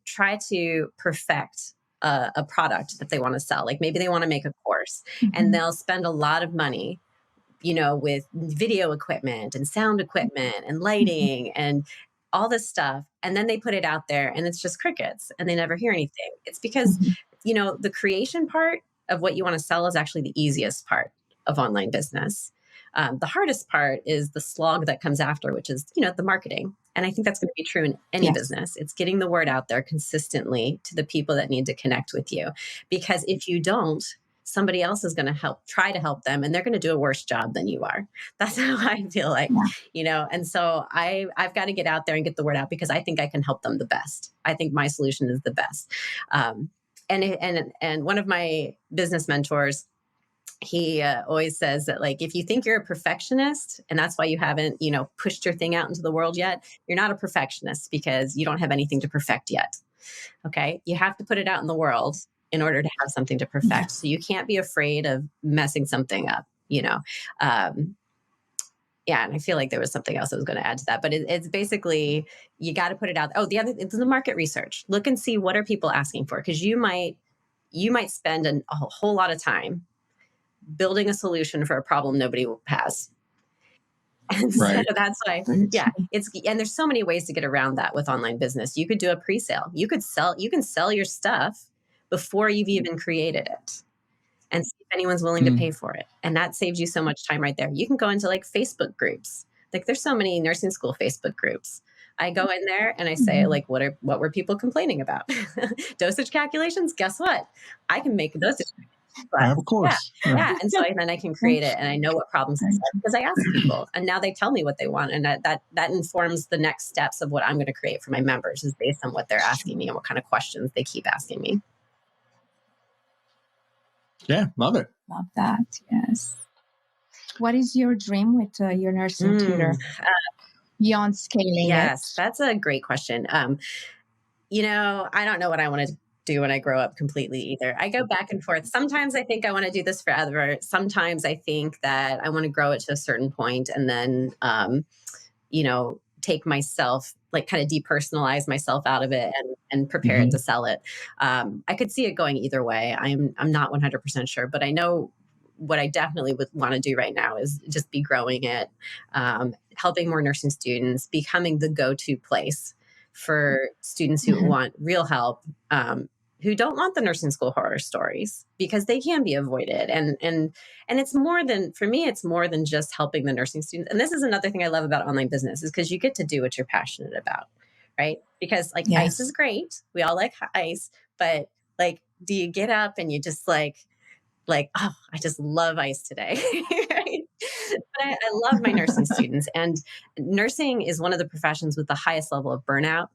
try to perfect a product that they want to sell. Like maybe they want to make a course, and they'll spend a lot of money, with video equipment and sound equipment and lighting and all this stuff. And then they put it out there and it's just crickets and they never hear anything. It's because, the creation part of what you want to sell is actually the easiest part of online business. The hardest part is the slog that comes after, which is, the marketing. And I think that's going to be true in any business. It's getting the word out there consistently to the people that need to connect with you. Because if you don't, somebody else is going to try to help them, and they're going to do a worse job than you are. That's how I feel like, and so I've got to get out there and get the word out because I think I can help them the best. I think my solution is the best. And one of my business mentors, he always says that, like, if you think you're a perfectionist and that's why you haven't, pushed your thing out into the world yet, you're not a perfectionist because you don't have anything to perfect yet. Okay. You have to put it out in the world in order to have something to perfect. So you can't be afraid of messing something up, and I feel like there was something else I was going to add to that, but it's basically, you got to put it out. Oh, it's the market research. Look and see, what are people asking for? Because you might spend a whole lot of time building a solution for a problem nobody has. And so that's why, and there's so many ways to get around that with online business. You could do a pre-sale. You can sell your stuff before you've even created it, and see if anyone's willing to pay for it. And that saves you so much time right there. You can go into like Facebook groups. Like there's so many nursing school Facebook groups. I go in there and I say, like, what were people complaining about? Dosage calculations. Guess what? I can make a dosage. I have a course. Yeah. And so then I can create it, and I know what problems I solve because I ask people, and now they tell me what they want. And that informs the next steps of what I'm going to create for my members, is based on what they're asking me and what kind of questions they keep asking me. Yeah, love it. Love that. Yes. What is your dream with your nursing tutor? beyond scaling Yes, it? that's a great question. I don't know what I want to do when I grow up completely either. I go back and forth. Sometimes I think I want to do this forever. Sometimes I think that I want to grow it to a certain point and then, take myself, like kind of depersonalize myself out of it and prepare it Mm-hmm. to sell it. I could see it going either way. I'm not 100% sure, but I know what I definitely would want to do right now is just be growing it, helping more nursing students, becoming the go-to place for students who Mhm. want real help, who don't want the nursing school horror stories because they can be avoided. And it's more than, for me, it's more than just helping the nursing students. And this is another thing I love about online business is because you get to do what you're passionate about, right? Because like ice is Yes. great. We all like ice, but like, do you get up and you just oh, I just love ice today. Right? But I love my nursing students. And nursing is one of the professions with the highest level of burnout.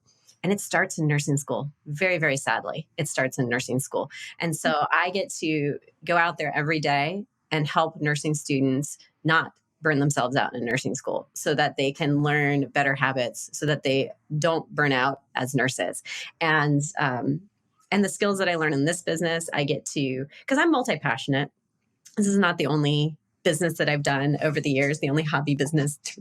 And it starts in nursing school. Very, very sadly, it starts in nursing school. And so I get to go out there every day and help nursing students not burn themselves out in nursing school so that they can learn better habits so that they don't burn out as nurses. And, and the skills that I learn in this business, I get to, because I'm multi passionate. This is not the only business that I've done over the years, the only hobby business, it's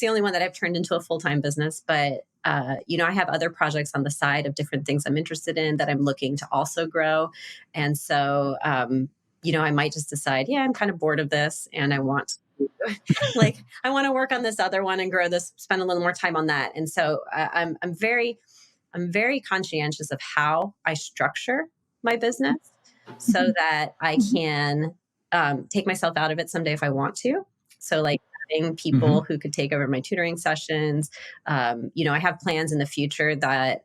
the only one that I've turned into a full-time business. But, I have other projects on the side of different things I'm interested in that I'm looking to also grow. And so, I might just decide, yeah, I'm kind of bored of this and I want to, like, I want to work on this other one and grow this, spend a little more time on that. And so I'm very conscientious of how I structure my business so that I Mhm. can take myself out of it someday if I want to. So, like having Mm-hmm. people who could take over my tutoring sessions. I have plans in the future that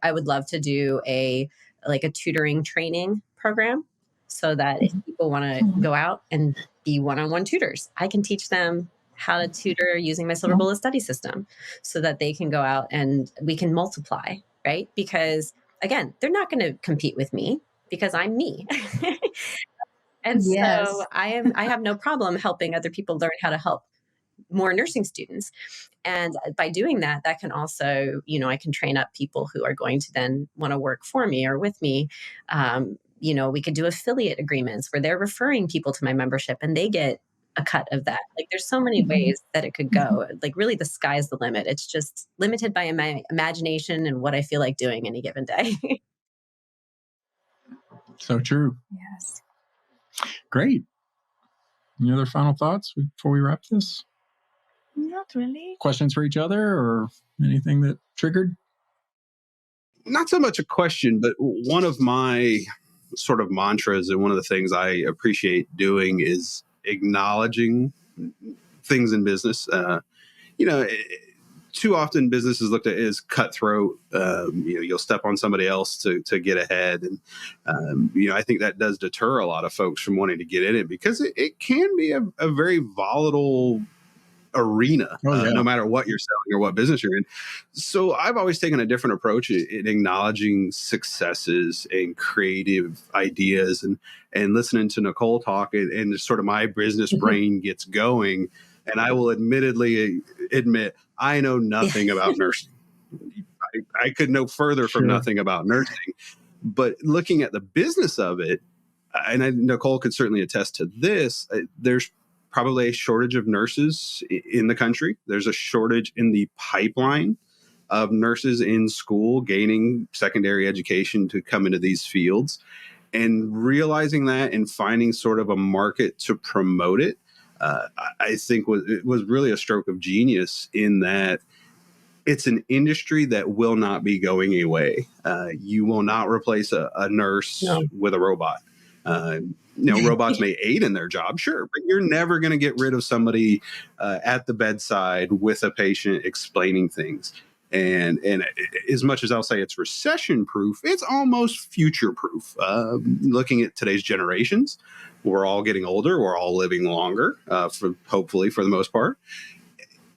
I would love to do a tutoring training program, so that if people want to Mhm. go out and be one-on-one tutors, I can teach them how to tutor using my silver bullet study system so that they can go out and we can multiply, right? Because again, they're not going to compete with me because I'm me. And so Yes. I have no problem helping other people learn how to help more nursing students. And by doing that, that can also, I can train up people who are going to then want to work for me or with me. We could do affiliate agreements where they're referring people to my membership and they get a cut of that. Like there's so many Mhm. ways that it could Mhm. go. Like really the sky's the limit. It's just limited by my imagination and what I feel like doing any given day. So true. Yes. Great. Any other final thoughts before we wrap this? Not really. Questions for each other or anything that triggered? Not so much a question, but one of my sort of mantras and one of the things I appreciate doing is acknowledging things in business. You know, too often business is looked at as cutthroat. You'll step on somebody else to get ahead, and I think that does deter a lot of folks from wanting to get in it because it can be a very volatile arena, Oh, yeah. no matter what you're selling or what business you're in. So I've always taken a different approach in acknowledging successes and creative ideas and listening to Nicole talk and just sort of my business brain gets going. And I will admittedly admit I know nothing about nursing. I could know further from Sure. nothing about nursing. But looking at the business of it, and Nicole could certainly attest to this, there's probably a shortage of nurses in the country. There's a shortage in the pipeline of nurses in school gaining secondary education to come into these fields. And realizing that and finding sort of a market to promote it, I think it was really a stroke of genius in that it's an industry that will not be going away. You will not replace a nurse No. with a robot. Uh, robots may aid in their job, sure, but you're never going to get rid of somebody at the bedside with a patient explaining things. And as much as I'll say it's recession proof, it's almost future proof. Looking at today's generations, we're all getting older, we're all living longer, hopefully for the most part,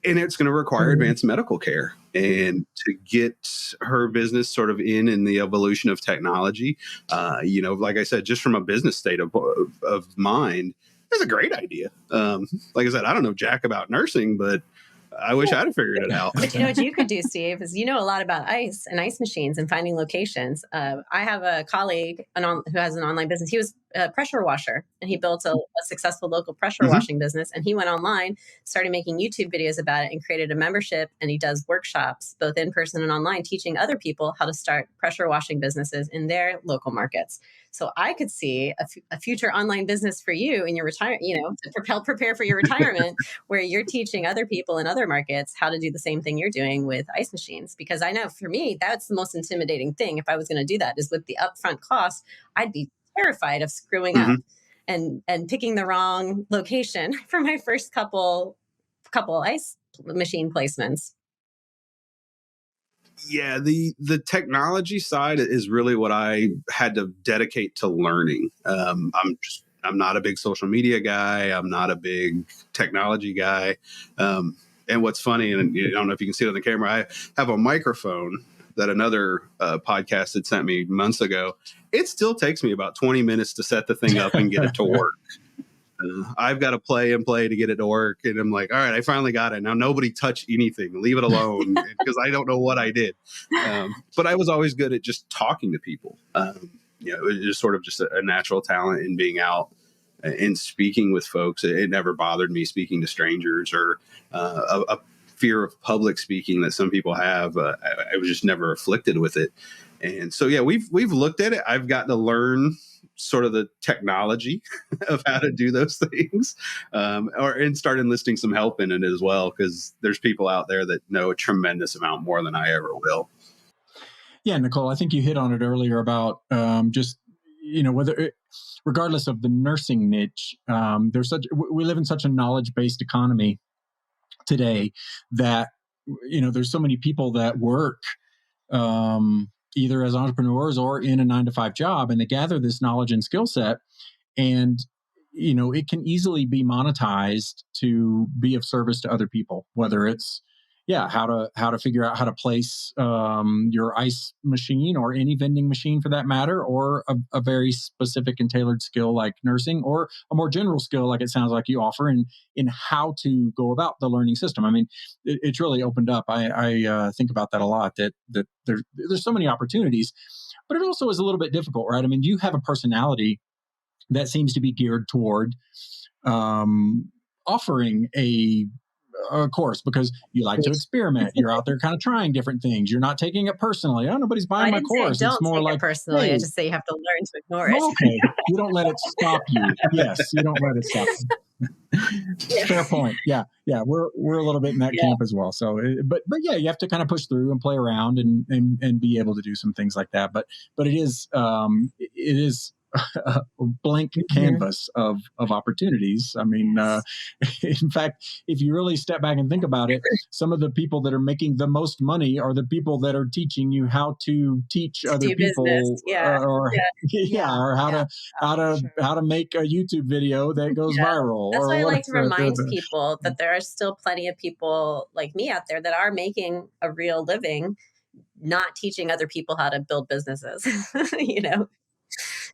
and it's going to require advanced medical care. And to get her business sort of in the evolution of technology, like I said, just from a business state of mind, it's a great idea. Like I said, I don't know jack about nursing, but I wish I'd have figured it out. But you know what you could do, Steve, is you know a lot about ice and ice machines and finding locations. I have a colleague who has an online business. He was a pressure washer, and he built a successful local pressure washing business. And he went online, started making YouTube videos about it, and created a membership. And he does workshops, both in person and online, teaching other people how to start pressure washing businesses in their local markets. So I could see a future online business for you in your to prepare for your retirement, where you're teaching other people in other markets how to do the same thing you're doing with ice machines. Because I know for me, that's the most intimidating thing. If I was going to do that, is with the upfront cost, I'd be terrified of screwing up and picking the wrong location for my first couple ice machine placements. Yeah, the technology side is really what I had to dedicate to learning. I'm not a big social media guy. I'm not a big technology guy. And what's funny, and I don't know if you can see it on the camera, I have a microphone that another podcast had sent me months ago. It still takes me about 20 minutes to set the thing up and get it to work. I've got to play to get it to work. And I'm like, all right, I finally got it. Now nobody touch anything. Leave it alone, because I don't know what I did. But I was always good at just talking to people. It was just sort of just a natural talent in being out and speaking with folks. It never bothered me speaking to strangers or a fear of public speaking that some people have. I was just never afflicted with it. And so, yeah, we've looked at it. I've gotten to learn sort of the technology of how to do those things, and start enlisting some help in it as well, because there's people out there that know a tremendous amount more than I ever will. Yeah, Nicole, I think you hit on it earlier about regardless of the nursing niche, we live in such a knowledge-based economy today that there's so many people that work either as entrepreneurs or in a 9-to-5 job, and they gather this knowledge and skill set, and it can easily be monetized to be of service to other people, whether it's how to figure out how to place your ice machine or any vending machine for that matter, or a very specific and tailored skill like nursing, or a more general skill like it sounds like you offer in how to go about the learning system. I mean, it's really opened up. I think about that a lot, that there's so many opportunities, but it also is a little bit difficult, right? I mean, you have a personality that seems to be geared toward offering a course, because you like to experiment. You're out there kind of trying different things. You're not taking it personally. Oh, nobody's buying my course. Don't it's more take like it personally. hey, I just say you have to learn to ignore it. Okay, you don't let it stop you. Yes, you don't let it stop you. Fair point. Yeah. We're a little bit in that camp as well. So, but yeah, you have to kind of push through and play around and be able to do some things like that. But it is a blank canvas of opportunities. I mean, in fact, if you really step back and think about it, some of the people that are making the most money are the people that are teaching you how to teach other people, or how to make a YouTube video that goes viral. That's why I like to remind people that there are still plenty of people like me out there that are making a real living, not teaching other people how to build businesses.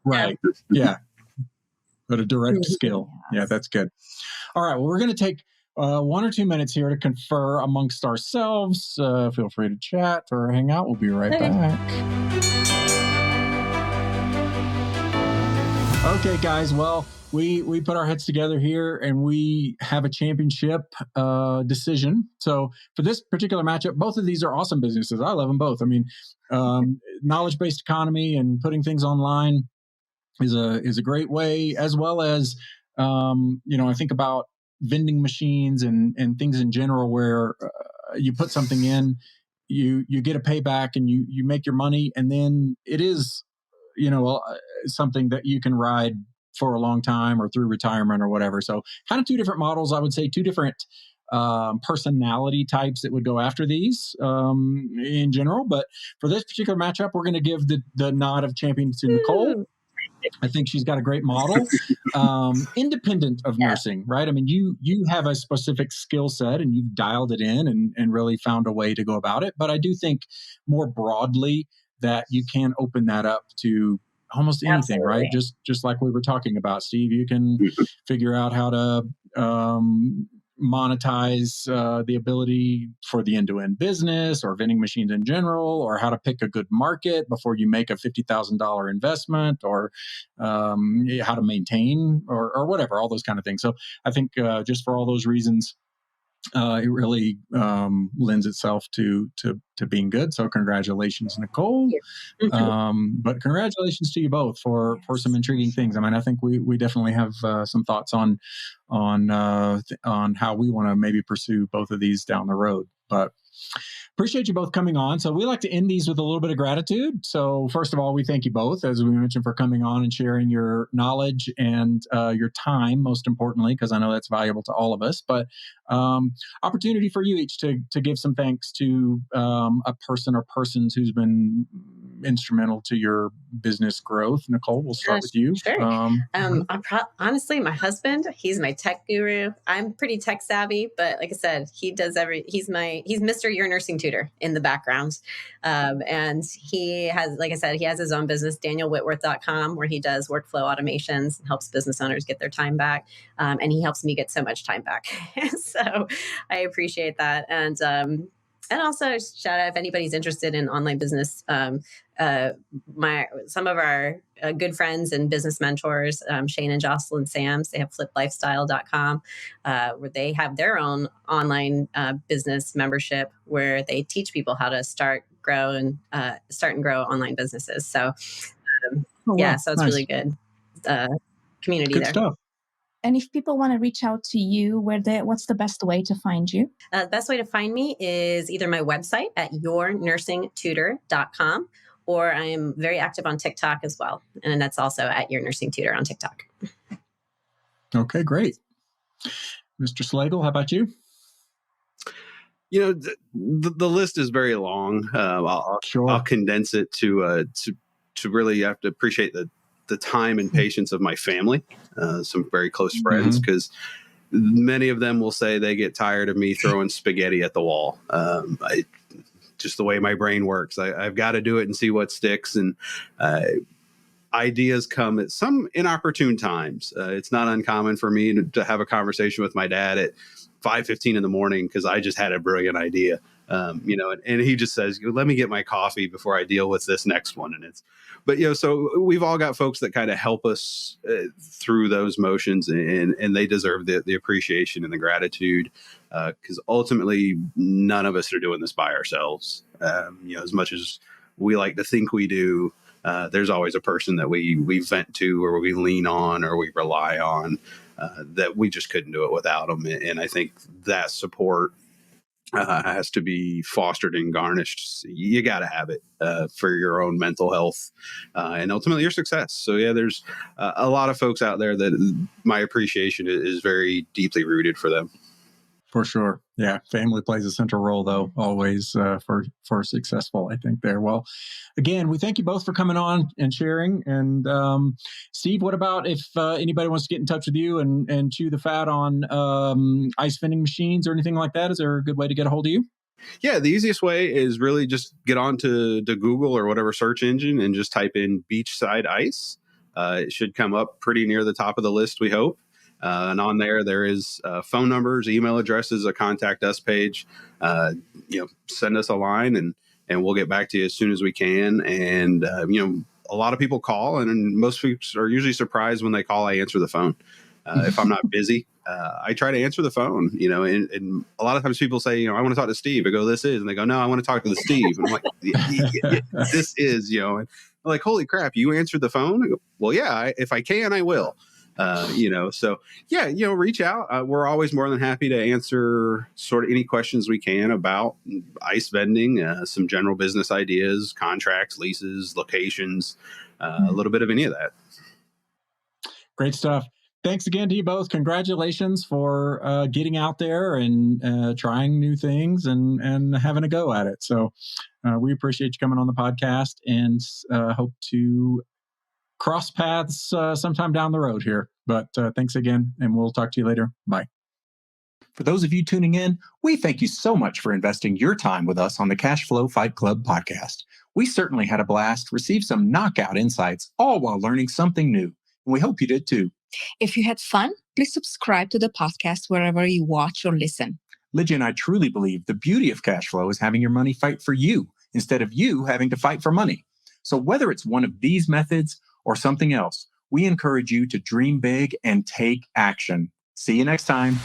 Right. Yeah. But a direct skill. Yeah, that's good. All right. Well, we're going to take 1 or 2 minutes here to confer amongst ourselves. Feel free to chat or hang out. We'll be right back. Okay, guys. Well, we put our heads together here and we have a championship decision. So for this particular matchup, both of these are awesome businesses. I love them both. I mean, knowledge-based economy and putting things online is a great way, as well as I think about vending machines and things in general, where you put something in, you get a payback and you make your money, and then it is something that you can ride for a long time or through retirement or whatever. So kind of two different models, I would say, two different personality types that would go after these in general. But for this particular matchup, we're going to give the nod of champion to Nicole. I think she's got a great model, independent of nursing, right? I mean, you have a specific skill set and you've dialed it in and really found a way to go about it. But I do think more broadly that you can open that up to almost anything, right? Just like we were talking about, Steve, you can figure out how to monetize the ability for the end-to-end business or vending machines in general, or how to pick a good market before you make a $50,000 investment, or how to maintain or whatever, all those kind of things. So I think just for all those reasons, it really lends itself to being good. So congratulations, Nicole. But congratulations to you both for some intriguing things. I mean, I think we definitely have some thoughts on how we want to maybe pursue both of these down the road. But appreciate you both coming on. So we like to end these with a little bit of gratitude. So first of all, we thank you both, as we mentioned, for coming on and sharing your knowledge and your time, most importantly, because I know that's valuable to all of us. But opportunity for you each to give some thanks to a person or persons who's been instrumental to your business growth. Nicole, we'll start with you. Sure. Honestly, my husband, he's my tech guru. I'm pretty tech savvy, but like I said, he's Mr. Your Nursing Tutor in the background. And he has, like I said, he has his own business, danielwhitworth.com, where he does workflow automations and helps business owners get their time back. And he helps me get so much time back. So I appreciate that. And also shout out if anybody's interested in online business. Some of our good friends and business mentors, Shane and Jocelyn Sams, they have fliplifestyle.com, where they have their own online business membership where they teach people how to start and grow online businesses. So so it's really good community good there. Stuff. And if people want to reach out to you, what's the best way to find you? The best way to find me is either my website at yournursingtutor.com, or I am very active on TikTok as well. And that's also at Your Nursing Tutor on TikTok. Okay, great. Mr. Slagle, how about you? You know, the list is very long. I'll condense it to really have to appreciate the time and patience of my family, some very close friends, because many of them will say they get tired of me throwing spaghetti at the wall. Just the way my brain works, I've got to do it and see what sticks. And ideas come at some inopportune times. It's not uncommon for me to have a conversation with my dad at 5:15 in the morning because I just had a brilliant idea. And he just says, let me get my coffee before I deal with this next one. But so we've all got folks that kind of help us through those motions, and they deserve the appreciation and the gratitude, because ultimately none of us are doing this by ourselves. As much as we like to think we do, there's always a person that we vent to, or we lean on, or we rely on, that we just couldn't do it without them. And I think that support has to be fostered and garnished. You got to have it for your own mental health and ultimately your success. So there's a lot of folks out there that my appreciation is very deeply rooted for them. For sure. Yeah. Family plays a central role, though, always for successful, I think, there. Well, again, we thank you both for coming on and sharing. And Steve, what about if anybody wants to get in touch with you and chew the fat on ice vending machines or anything like that? Is there a good way to get a hold of you? Yeah, the easiest way is really just get onto Google or whatever search engine and just type in beachside ice. It should come up pretty near the top of the list, we hope. And on there is phone numbers, email addresses, a contact us page. Send us a line and we'll get back to you as soon as we can. And, a lot of people call, and most folks are usually surprised when they call. I answer the phone. If I'm not busy, I try to answer the phone, and a lot of times people say, I want to talk to Steve. I go, this is, and they go, no, I want to talk to the Steve. And I'm like, this is, and I'm like, holy crap, you answered the phone? I go, well, yeah, if I can, I will. Reach out. We're always more than happy to answer sort of any questions we can about ice vending, some general business ideas, contracts, leases, locations, a little bit of any of that. Great stuff. Thanks again to you both. Congratulations for getting out there and trying new things and having a go at it. So we appreciate you coming on the podcast and hope to cross paths sometime down the road here. But thanks again, and we'll talk to you later. Bye. For those of you tuning in, we thank you so much for investing your time with us on the Cash Flow Fight Club podcast. We certainly had a blast, received some knockout insights, all while learning something new. And we hope you did too. If you had fun, please subscribe to the podcast wherever you watch or listen. Lygia and I truly believe the beauty of cash flow is having your money fight for you instead of you having to fight for money. So whether it's one of these methods or something else, we encourage you to dream big and take action. See you next time.